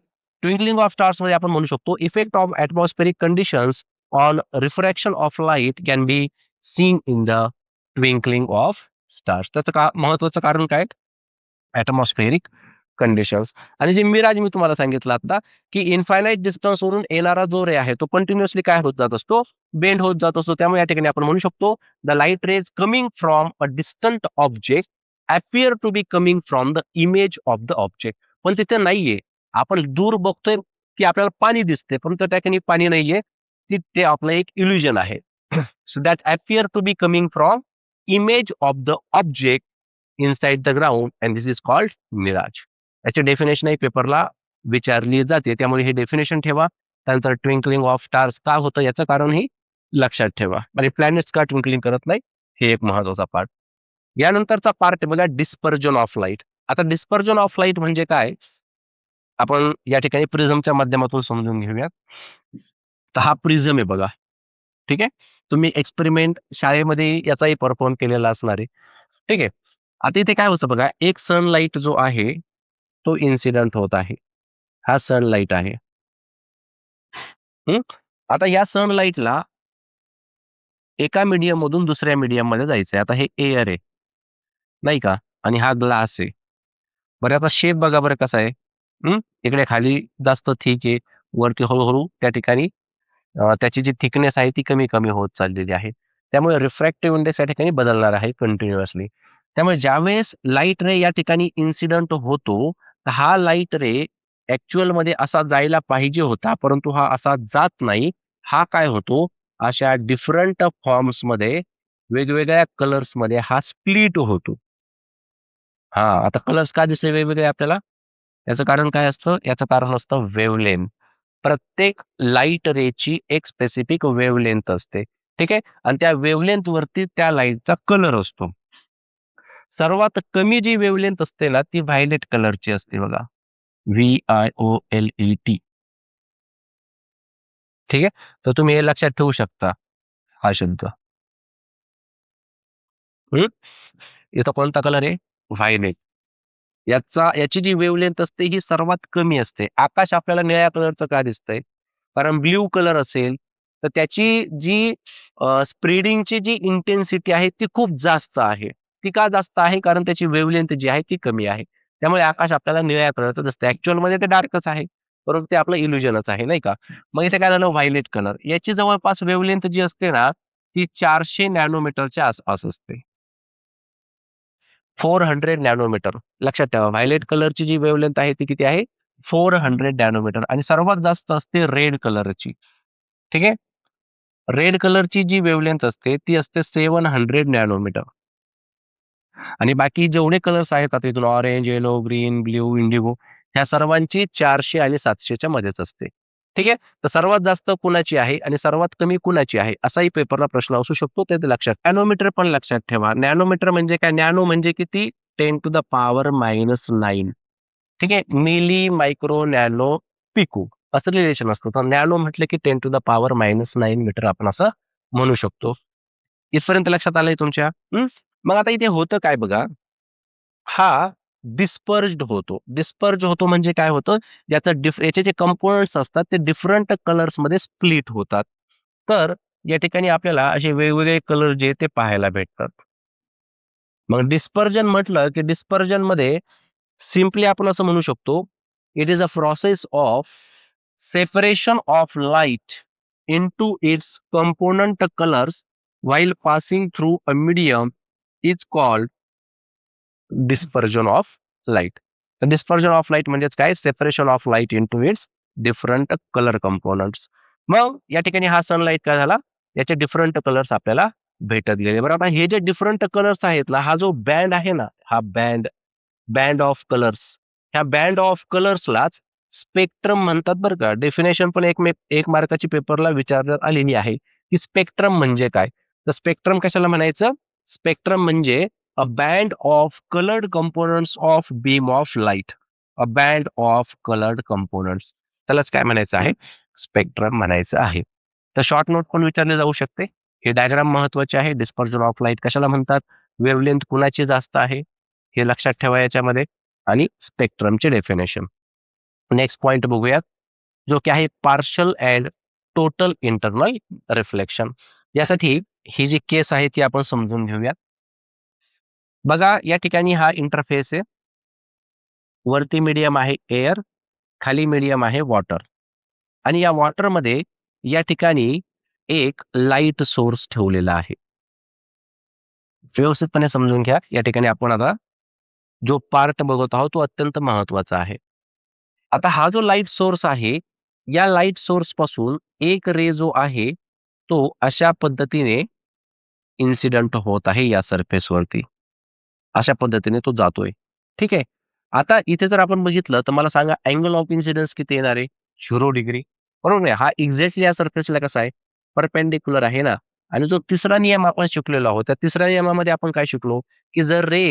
ट्विंकलिंग ऑफ स्टार्समध्ये आपण म्हणू शकतो, effect of atmospheric conditions on refraction of light can be seen in the twinkling of stars. त्याचं महत्वाचं कारण काय? ॲटमॉस्फेरिक कंडिशन्स आणि जे मिराज मी तुम्हाला सांगितलं आता, की इन्फायनाईट डिस्टन्सवरून येणारा जो रे आहे, तो कंटिन्युअसली काय होत जात असतो? बेंड होत जात असतो. त्यामुळे या ठिकाणी आपण म्हणू शकतो, the light rays coming from a distant object appear to be coming from the image of the object. पण तिथे नाहीये. आपण दूर बघतोय, की आपल्याला पाणी दिसते, परंतु त्या ठिकाणी पाणी नाहीये. ते आपलं एक इल्युजन आहे. So that appear to be coming from image of the object inside the ground and this is called mirage. याची डेफिनेशनही पेपरला विचारली जाते. त्यामुळे हे डेफिनेशन ठेवा. त्यानंतर ट्विंकलिंग ऑफ स्टार्स का होतं याचं कारणही लक्षात ठेवा. आणि प्लॅनेट्स का ट्विंकलिंग करत नाही हे एक महत्वाचा पार्ट. यानंतरचा पार्ट आहे बघा डिस्पर्जन ऑफ लाईट. आता डिस्पर्जन ऑफ लाईट म्हणजे काय? आपण या ठिकाणी प्रिझमच्या माध्यमातून समजून घेऊयात. तर हा प्रिझम आहे बघा. ठीक आहे. तुम्ही एक्सपेरिमेंट शाळेमध्ये याचाही परफॉर्म केलेला असणार आहे. ठीक आहे. आता इथे काय होतं बघा, एक सनलाईट जो आहे, तो इन्सिडेंट होत आहे. हा सनलाईट आहे. हं? आता या सनलाईटला एका मीडियम मधून दुसऱ्या मीडियम मध्ये जायचंय. आता हे एअर आहे, नाही का? आणि हा ग्लास आहे. बरं याचा शेप बघा बरं कसा आहे. इकडे खाली जास्त थिक आहे. वरती हळू त्या ठिकाणी त्याची जी थिकनेस आहे ती कमी-कमी होत चाललेली आहे. त्यामुळे रिफ्रॅक्टिव्ह इंडेक्स या ठिकाणी बदलणार आहे कंटिन्युअसली. त्यामुळे ज्यावेळेस लाईट रे या ठिकाणी इन्सिडेंट होतो, तर हा लाईट रे ॲक्चुअलमध्ये असा जायला पाहिजे होता, परंतु हा असा जात नाही. हा काय होतो, अशा डिफरंट फॉर्म्समध्ये वेगवेगळ्या कलर्समध्ये हा स्प्लिट होतो. हां, आता कलर्स का दिसले वेगवेगळे आपल्याला? याचं कारण काय असतं? याचं कारण असतं वेव्हलेंथ. प्रत्येक लाईट रेची एक स्पेसिफिक वेव्हलेंथ असते. ठीक आहे? आणि त्या वेव्हलेंथ वरती त्या लाईटचा कलर असतो. सर्वात कमी जी वेव्हलेंथ असते ना, ती व्हायलेट कलरची असते बघा. VIOLET. ठीक आहे? तर तुम्ही हे लक्षात ठेवू शकता, हा शब्द. हं? इथं कोणता कलर आहे? व्हायलेट. याची जी वेव्हलेंथ असते ही सर्वात कमी असते. आकाश आपल्याला निळ्या कलरचं का दिसतंय? कारण ब्लू कलर असेल, तर त्याची जी स्प्रेडिंगची जी इंटेन्सिटी आहे ती खूप जास्त आहे. ती का जास्त आहे? कारण त्याची वेव्हलेंथ जी आहे ती कमी आहे. त्यामुळे आकाश आपल्याला निळ्या कलरचं दिसतं. ॲक्चुअलमध्ये ते डार्कच आहे. परंतु ते आपलं इल्युजनच आहे, नाही का? मग इथे काय झालं व्हायलेट कलर. याची जवळपास वेव्हलेंथ जी असते ना, ती 400 नॅनोमीटरच्या आसपास असते. 400 नॅनोमीटर. लक्षात ठेवा व्हायलेट कलरची जी वेव्हलेंथ आहे ती किती आहे? 400 नॅनोमीटर आणि सर्वात जास्त असते रेड कलरची. ठीक आहे? रेड कलरची जी वेव्हलेंथ असते ती असते 700 नॅनोमीटर आणि बाकी जेवढे कलर्स आहेत आता इथून orange, yellow, green, blue, Indigo ह्या सर्वांची 400 आणि 700च्या मध्येच असते. ठीक आहे? तर सर्वात जास्त कुणाची आहे आणि सर्वात कमी कुणाची आहे? असाही पेपरला प्रश्न असू शकतो ते लक्षात. नॅनोमीटर पण लक्षात ठेवा. नॅनोमीटर म्हणजे काय? नॅनो म्हणजे किती? 10 टू द पॉवर -9. ठीक आहे. मिली, मायक्रो, नॅनो, पिको असं रिलेशन असतं. तर नॅनो म्हटलं की 10 टू द पॉवर -9 मीटर आपण असं म्हणू शकतो. इथपर्यंत लक्षात आलंय तुमच्या? मग आता इथे होतं काय बघा, हा डिस्पर्ज्ड होतो. डिस्पर्ज होतो म्हणजे काय होतं, याचे जे कंपोनंट्स असतात ते डिफरंट कलर्समध्ये स्प्लिट होतात. तर या ठिकाणी आपल्याला असे वेगवेगळे कलर जे ते पाहायला भेटतात. मग डिस्पर्जन म्हटलं, की डिस्पर्जनमध्ये सिम्पली आपण असं म्हणू शकतो, it is a process of separation of light into its component colours while passing through a medium is called dispersion of light. Dispersion of light म्हणजेच काय? Separation of light into its different colour components. मग या ठिकाणी हा sunlight काय झाला? याचे different colours आपल्याला भेटत गेले. बरं आता हे जे डिफरंट कलर्स आहेत ना, हा जो बँड आहे ना, हा बँड बँड ऑफ कलर्स. ह्या बँड ऑफ कलर्सलाच स्पेक्ट्रम म्हणतात बरं का. डेफिनेशन पण एक मार्काची पेपरला विचारण्यात आलेली आहे, की स्पेक्ट्रम म्हणजे काय? तर स्पेक्ट्रम कशाला म्हणायचं? स्पेक्ट्रम म्हणजे a band of coloured components of beam of light. A band of coloured components. त्यालाच काय म्हणायचं आहे? स्पेक्ट्रम म्हणायचं आहे. तर शॉर्ट नोट पण विचारले जाऊ शकते. हे डायग्राम महत्वाचे आहे. डिस्पर्जन ऑफ लाईट कशाला म्हणतात? वेव्हलेंथ कुणाची जास्त आहे? हे लक्षात ठेवा याच्यामध्ये आणि स्पेक्ट्रमचे डेफिनेशन. नेक्स्ट पॉइंट बघूयात, जो की आहे partial and total internal reflection. यासाठी ही जी केस आहे ती आपण समजून घेऊयात. बघा या ठिकाणी हा इंटरफेस आहे. वरती मीडियम आहे एअर, खाली मीडियम आहे वॉटर आणि या वॉटरमध्ये या ठिकाणी एक लाईट सोर्स ठेवलेला आहे. व्यवस्थितपणे समजून घ्या. या ठिकाणी आपण आता जो पार्ट बघत आहोत तो अत्यंत महत्वाचा आहे. आता हा जो लाईट सोर्स आहे, या लाईट सोर्स पासून एक रे जो आहे, तो अशा पद्धतीने इन्सिडेंट होत आहे या सरफेसवरती. अशा पद्धतीने तो जातोय. ठीक आहे. आता इथे जर आपण बघितलं तर मला सांगा अँगल ऑफ इन्सिडन्स किती येणार आहे? 0 डिग्री. बरोबर नाही? हा एक्झॅक्टली या सरफेसला कसा आहे? परपेंडिक्युलर आहे ना. आणि जो तिसरा नियम आपण शिकलेलो आहोत, त्या तिसऱ्या नियमामध्ये आपण काय शिकलो? की जर रे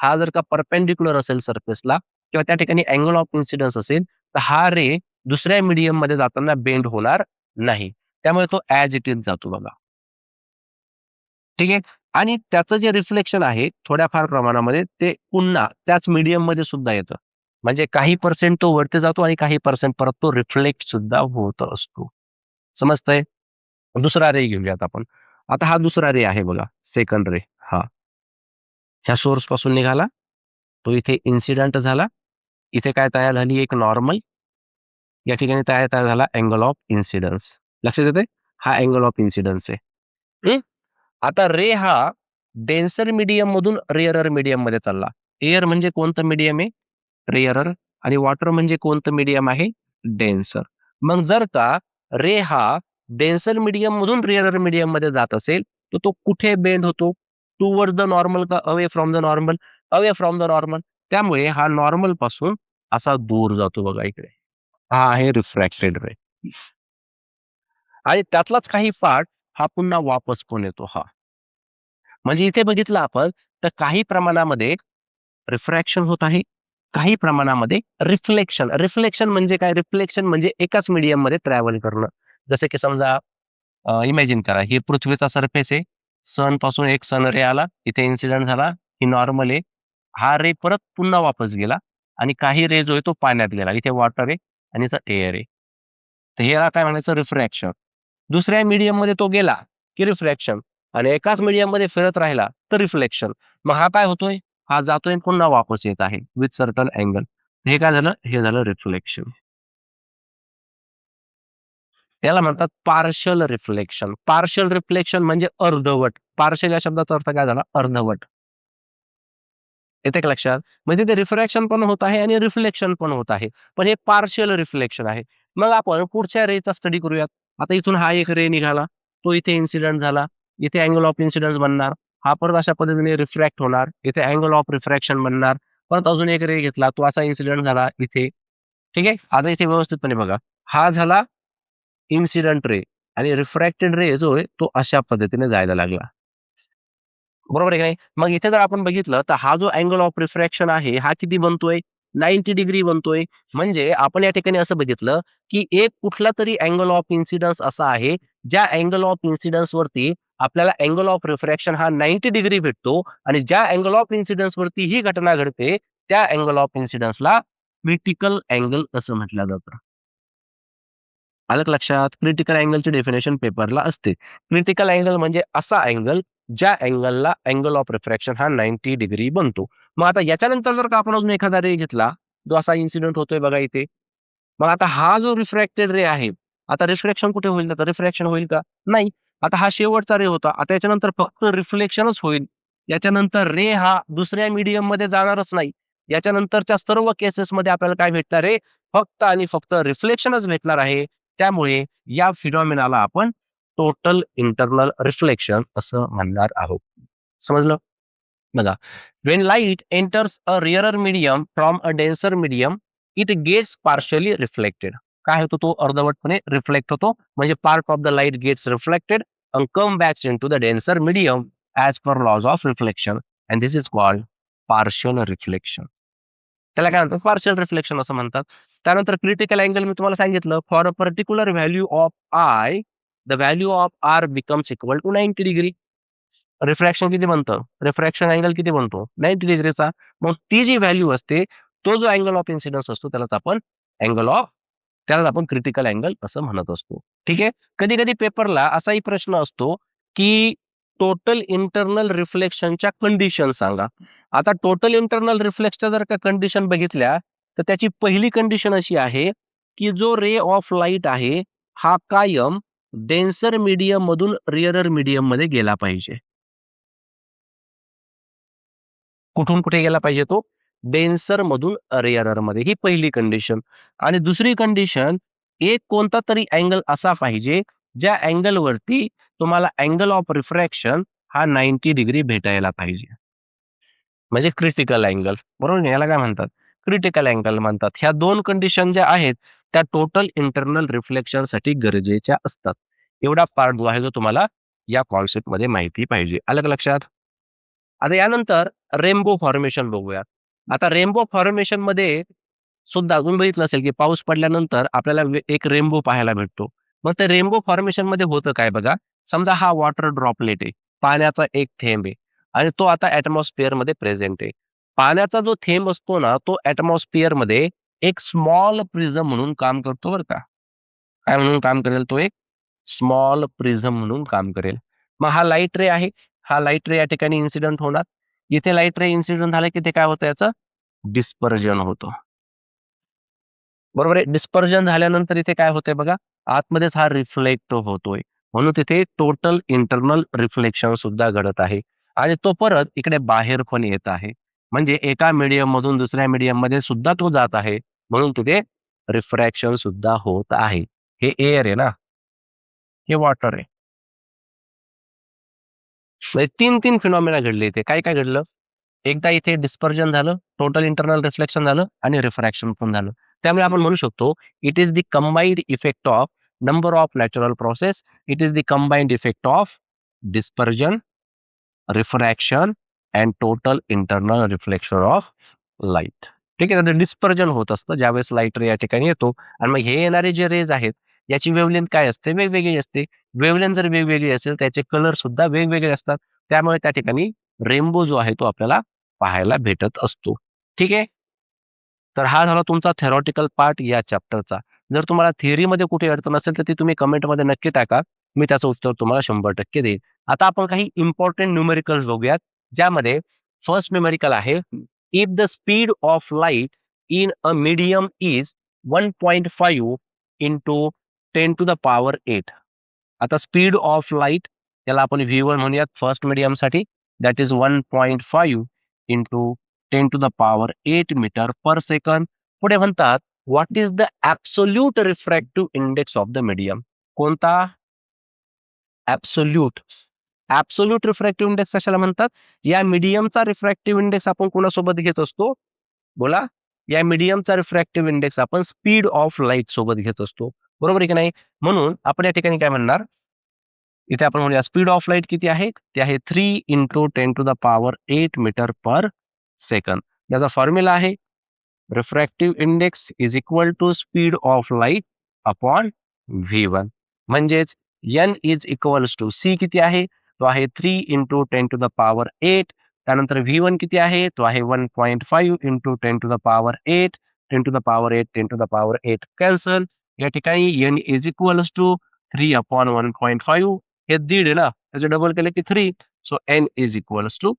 हा जर का परपेंडिक्युलर असेल सरफेसला किंवा त्या ठिकाणी अँगल ऑफ इन्सिडन्स असेल, तर हा रे दुसऱ्या मीडियममध्ये जाताना बेंड होणार नाही. त्यामुळे तो ॲज इट इज जातो बघा. ठीक आहे. आणि त्याचं जे रिफ्लेक्शन आहे थोड्याफार प्रमाणामध्ये ते पुन्हा त्याच मीडियममध्ये सुद्धा येतं. म्हणजे काही पर्सेंट तो वरती जातो आणि काही पर्सेंट परत तो रिफ्लेक्ट सुद्धा होत असतो. समजतंय? दुसरा रे घेऊयात आपण. आता हा दुसरा रे आहे बघा, सेकंड रे. हा ह्या सोर्स पासून निघाला, तो इथे इन्सिडेंट झाला. इथे काय तयार झाली, एक नॉर्मल. या ठिकाणी तयार तयार झाला अँगल ऑफ इन्सिडन्स. लक्षात येते, हा अँगल ऑफ इन्सिडन्स आहे. हम्म? आता रे हा डेन्सर मीडियम मधून रेअरर मीडियम मध्ये चालला. एअर म्हणजे कोणतं मीडियम आहे, रेअरर. आणि वॉटर म्हणजे कोणतं मीडियम आहे, डेन्सर. मग जर का रे हा डेन्सर मीडियम मधून रेअरर मीडियम मध्ये जात असेल, तर तो कुठे बेंड होतो, टूवर्ड द नॉर्मल का away from the normal, away from the normal. त्यामुळे हा नॉर्मल पासून असा दूर जातो बघा इकडे. हा आहे रिफ्रॅक्टेड रे. आणि त्यातलाच काही पार्ट हा पुन्हा वापस पण येतो. हा म्हणजे इथे बघितलं आपण, तर काही प्रमाणामध्ये रिफ्रॅक्शन होत आहे, काही प्रमाणामध्ये रिफ्लेक्शन. रिफ्लेक्शन म्हणजे काय, रिफ्लेक्शन म्हणजे एकाच मीडियम मध्ये ट्रॅव्हल करणं. जसं की समजा, इमॅजिन करा, ही पृथ्वीचा सरफेस आहे. सन पासून एक सन रे आला, इथे इन्सिडेंट झाला, ही नॉर्मल आहे. हा रे परत पुन्हा वापस गेला, आणि काही रे जो आहे तो पाण्यात गेला. इथे वॉटर आहे आणि इथं एअर आहे. तर ह्याला काय म्हणायचं, रिफ्रॅक्शन. दुसऱ्या मीडियम मध्ये तो गेला की रिफ्रॅक्शन, आणि एकाच मीडियम मध्ये फिरत राहिला तर रिफ्लेक्शन. मग हा काय होतोय, हा जातोय आणि पुन्हा वापस येत आहे विथ सर्टन अँगल. हे काय झालं, हे झालं रिफ्लेक्शन. याला म्हणतात पार्शल रिफ्लेक्शन. पार्शल रिफ्लेक्शन म्हणजे अर्धवट. पार्शल या शब्दाचा अर्थ काय झाला, अर्धवट. येते का लक्षात? म्हणजे ते रिफ्रॅक्शन पण होत आहे आणि रिफ्लेक्शन पण होत आहे. पण हे पार्शियल रिफ्लेक्शन आहे. मग आपण पुढच्या रेचा स्टडी करूयात. आता इथून हा एक रे निघाला, तो इथे इन्सिडेंट झाला. इथे अँगल ऑफ इन्सिडन्स बनणार. हा परत अशा पद्धतीने रिफ्रॅक्ट होणार. इथे अँगल ऑफ रिफ्रॅक्शन बनणार. परत अजून एक रे घेतला, तो असा इन्सिडेंट झाला इथे. ठीक आहे. आता इथे व्यवस्थितपणे बघा. हा झाला इन्सिडेंट रे, आणि रिफ्रॅक्टेड रे जो आहे तो अशा पद्धतीने जायला लागला. बरोबर आहे का नाही? मग इथे जर आपण बघितलं, तर हा जो अँगल ऑफ रिफ्रॅक्शन आहे, हा किती बनतोय, 90 डिग्री बनतोय. म्हणजे आपण या ठिकाणी असं बघितलं, की एक कुठला तरी अँगल ऑफ इन्सिडन्स असा आहे, ज्या अँगल ऑफ इन्सिडन्स वरती आपल्याला अँगल ऑफ रिफ्रॅक्शन हा 90 डिग्री भेटतो, आणि ज्या अँगल ऑफ इन्सिडन्स वरती ही घटना घडते, त्या अँगल ऑफ इन्सिडन्सला क्रिटिकल अँगल असं म्हटलं जातं. आलं का लक्षात? क्रिटिकल अँगलची डेफिनेशन पेपरला असते. क्रिटिकल अँगल म्हणजे असा अँगल, ज्या अँगलला अँगल ऑफ रिफ्रॅक्शन हा 90 डिग्री बनतो. मग आता याच्यानंतर जर का आपण अजून एखादा रे घेतला, जो असा इन्सिडेंट होतोय बघा इथे. मग आता हा जो रिफ्रॅक्टेड रे आहे, आता रिफ्लेक्शन कुठे होईल? आता रिफ्रॅक्शन होईल का? नाही. आता हा शेवटचा रे होता. आता याच्यानंतर फक्त रिफ्लेक्शनच होईल. याच्यानंतर रे हा दुसऱ्या मीडियम मध्ये जाणारच नाही. याच्यानंतरच्या सर्व केसेसमध्ये आपल्याला काय भेटणार आहे? फक्त आणि फक्त रिफ्लेक्शनच भेटणार आहे. त्यामुळे या फिनॉमिनाला आपण टोटल इंटरनल रिफ्लेक्शन असं म्हणणार आहोत. समजलं? बघा, when light enters a rarer medium from a denser medium, it gets partially reflected. काय होतो, तो अर्धवटपणे रिफ्लेक्ट होतो. म्हणजे part of the light gets reflected and come back into the denser medium as per laws of reflection, and this is called partial reflection. त्याला काय म्हणतात, partial reflection असं म्हणतात. त्यानंतर क्रिटिकल अँगल मी तुम्हाला सांगितलं, for a particular value of i, the value of r becomes equal to 90 degree. Refraction किती बनतं, रिफ्रॅक्शन अँगल किती बनतो, 90 डिग्रीचा. मग ती जी व्हॅल्यू असते, तो जो अँगल ऑफ इन्सिडन्स असतो, अँगल ऑफ त्यालाच आपण क्रिटिकल अँगल असं म्हणत असतो. ठीक आहे. कधी कधी पेपरला असाही प्रश्न असतो, की टोटल इंटरनल रिफ्लेक्शनच्या कंडिशन सांगा. आता टोटल इंटरनल रिफ्लेक्सच्या जर का कंडिशन बघितल्या, तर त्याची पहिली कंडिशन अशी आहे, की जो रे ऑफ लाईट आहे, हा कायम डेन्सर मीडियम मधून रेअरर मीडियम मध्ये गेला पाहिजे. कुठून कुठे गेला पाहिजे तो, डेन्सर मधून रेअरर मध्ये. ही पहिली कंडिशन. आणि दुसरी कंडिशन, एक कोणता तरी अँगल असा पाहिजे, ज्या अँगल वरती तुम्हाला अँगल ऑफ रिफ्रॅक्शन हा 90 डिग्री भेटायला पाहिजे. म्हणजे क्रिटिकल अँगल. बरोबर ना? याला काय म्हणतात, क्रिटिकल अँगल म्हणतात. ह्या दोन कंडिशन ज्या आहेत, त्या टोटल इंटरनल रिफ्लेक्शन साठी गरजेच्या असतात. एवढा पार्ट जो आहे, जो तुम्हाला या कॉन्सेप्ट मध्ये माहिती पाहिजे. आलं का लक्षात? आता यानंतर रेनबो फॉर्मेशन बघूया. आता रेनबो फॉर्मेशन मध्ये सुद्धा अजून बघितलं असेल, की पाऊस पडल्यानंतर आपल्याला एक रेनबो पाहायला भेटतो. मग ते रेनबो फॉर्मेशन मध्ये होतं काय बघा. समजा हा वॉटर ड्रॉपलेट आहे, पाण्याचा एक थेंब आहे, आणि तो आता ऍटमॉस्फिअर मध्ये प्रेझेंट आहे. पाण्याचा जो थेंब असतो ना, तो ऍटमॉस्फिअर मध्ये एक स्मॉल प्रिझम म्हणून काम करतो बरं का. काय म्हणून काम करेल तो, एक स्मॉल प्रिझम म्हणून काम करेल. मग हा लाईट रे आहे, हा लाईट रे या ठिकाणी इन्सिडेंट होणार. इथे लाईट रे इन्सिडेंट झालं की ते काय होतं, याचं डिस्पर्जन होतं. बरोबर आहे. डिस्पर्जन झाल्यानंतर इथे काय होतंय बघा, आतमध्येच हा रिफ्लेक्ट होतोय. म्हणून तिथे टोटल इंटरनल रिफ्लेक्शन सुद्धा घडत आहे आणि तो परत इकडे बाहेर पण येत आहे. म्हणजे एका मीडियम मधून दुसऱ्या मीडियम मध्ये सुद्धा तो जात आहे. म्हणून तिथे रिफ्रॅक्शन सुद्धा होत आहे. हे एअर आहे ना, हे वॉटर आहे. म्हणजे 3 फिनॉमिना घडले इथे. काय काय घडलं? एकदा इथे डिस्पर्जन झालं, टोटल इंटरनल रिफ्लेक्शन झालं आणि रिफ्रॅक्शन पण झालं. त्यामुळे आपण म्हणू शकतो, it is the combined effect of number of natural process. It is the combined effect of dispersion, refraction and total internal reflection of light. ठीक आहे. तर डिस्पर्जन होत असतं ज्यावेळेस लाईट रे या ठिकाणी येतो आणि मग हे येणारे जे रेज आहेत, याची वेव्हलेंथ काय असते? वेगवेगळी असते. वेव्हलेंथ जर वेगवेगळी असेल, त्याचे कलर सुद्धा वेगवेगळे असतात. त्यामुळे त्या ठिकाणी रेनबो जो आहे तो आपल्याला पाहायला भेटत असतो. ठीक आहे. तर हा झाला तुमचा थेरॉटिकल पार्ट या चॅप्टरचा. जर तुम्हाला थिअरीमध्ये कुठे अडचण असेल तर ती तुम्ही कमेंटमध्ये नक्की टाका. मी त्याचं उत्तर तुम्हाला 100% देईन. आता आपण काही इम्पॉर्टंट न्यूमेरिकल्स बघूयात, ज्यामध्ये फर्स्ट न्यूमेरिकल आहे, if the speed of light in a medium is 1.5 into 10 to the power 8. आता स्पीड ऑफ लाईट याला आपण V1 म्हणूयात फर्स्ट मीडियमसाठी. That is 1.5 into 10 to the power 8 metre per second. पुढे म्हणतात, what is the absolute refractive index of the medium? कोणता? Absolute. Absolute refractive index कशाला म्हणतात? या मीडियमचा रिफ्रॅक्टिव्ह इंडेक्स आपण कोणासोबत घेत असतो? बोला. या मीडियमचा रिफ्रॅक्टिव्ह इंडेक्स आपण स्पीड ऑफ लाईट सोबत घेत असतो. बरोबर आहे की नाही? म्हणून आपण या ठिकाणी काय म्हणणार, इथे आपण म्हणूया स्पीड ऑफ लाईट किती आहे? ते आहे 3 into 10 to the power 8 metre per second. याचा फॉर्म्युला आहे, refractive index is equal to speed of light upon V1. म्हणजेच N is equals to C किती आहे? तो आहे 3 इंटू 10 टू द पॉवर 8. त्यानंतर V1 किती आहे? तो आहे 1.5 into 10 to the power 8. 10 to the power 8, 10 to the power 8 cancel. या ठिकाणी N is equals to 3 upon 1.5. हे दीड आहे ना, त्याचे डबल केले की 3. So N is equals to,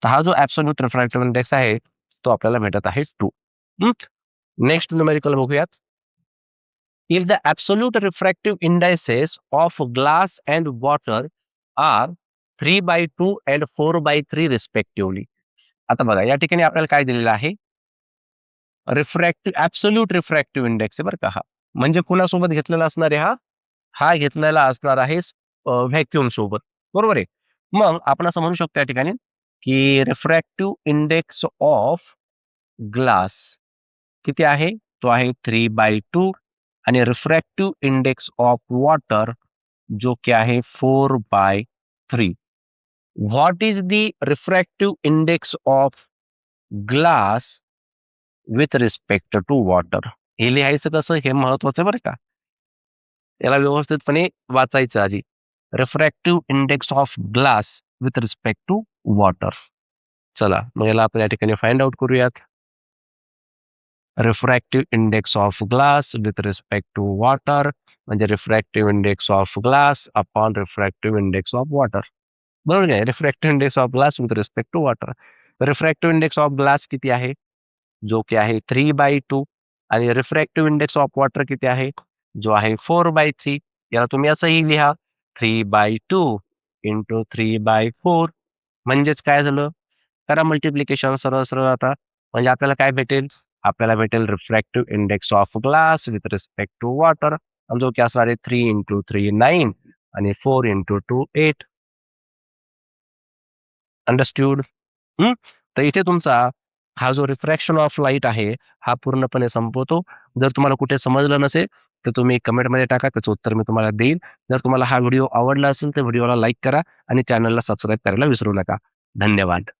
तर हा जो ऍब्सोल्यूट रिफ्रॅक्टिव्ह इंडेक्स आहे तो आपल्याला भेटत आहे 2. नेक्स्ट न्यूमेरिकल बघूयात. If the absolute refractive indices of glass and water are 3/2 and 4/3 respectively. आता बघा या ठिकाणी आपल्याला काय दिलेलं आहे? रिफ्रॅक्टिव्ह ऍब्सोल्यूट रिफ्रॅक्टिव्ह इंडेक्स आहे बरं का हा. म्हणजे कुणासोबत घेतलेला असणार आहे हा? हा घेतलेला असणार आहे व्हॅक्युम सोबत. बरोबर आहे. मग आपण असं म्हणू शकतो या ठिकाणी की रिफ्रॅक्टिव्ह इंडेक्स ऑफ ग्लास किती आहे? तो आहे 3/2 आणि रिफ्रॅक्टिव्ह इंडेक्स ऑफ वॉटर जो की आहे 4/3. What is the refractive index of glass with respect to water? हे लिहायचं कसं, हे महत्वाचं बरं का. याला व्यवस्थितपणे वाचायचं आधी. Refractive index of glass with respect to water. चला मग याला आपण या ठिकाणी फाइंड आउट करूयात. Refractive index of glass with respect to water म्हणजे refractive index of glass upon refractive index of water. बरोबर आहे. Refractive index of glass with respect to water. Refractive index of glass किती आहे? जो की आहे 3/2 आणि रिफ्रॅक्टिव्ह इंडेक्स ऑफ वॉटर किती आहे? जो आहे 4/3. याला तुम्ही असंही लिहा, 3/2 इंटू 3/4. म्हणजेच काय झालं? करा मल्टिप्लिकेशन सरळ सरळ आता. म्हणजे आपल्याला काय भेटेल? आपल्याला भेटेल refractive index of glass with respect to water, जो की असणार आहे 3 इंटू 3 9 आणि 4 इंटू 2 8. अंडरस्टूड? तर इथे तुमचा हा जो रिफ्रॅक्शन ऑफ लाईट आहे हा पूर्णपणे संपवतो. जर तुम्हाला कुठे समजलं नसेल तर तुम्ही कमेंटमध्ये टाका, त्याचं उत्तर मी तुम्हाला देईल. जर तुम्हाला हा व्हिडिओ आवडला असेल तर व्हिडिओला लाईक करा आणि चॅनलला सबस्क्राईब करायला विसरू नका. धन्यवाद.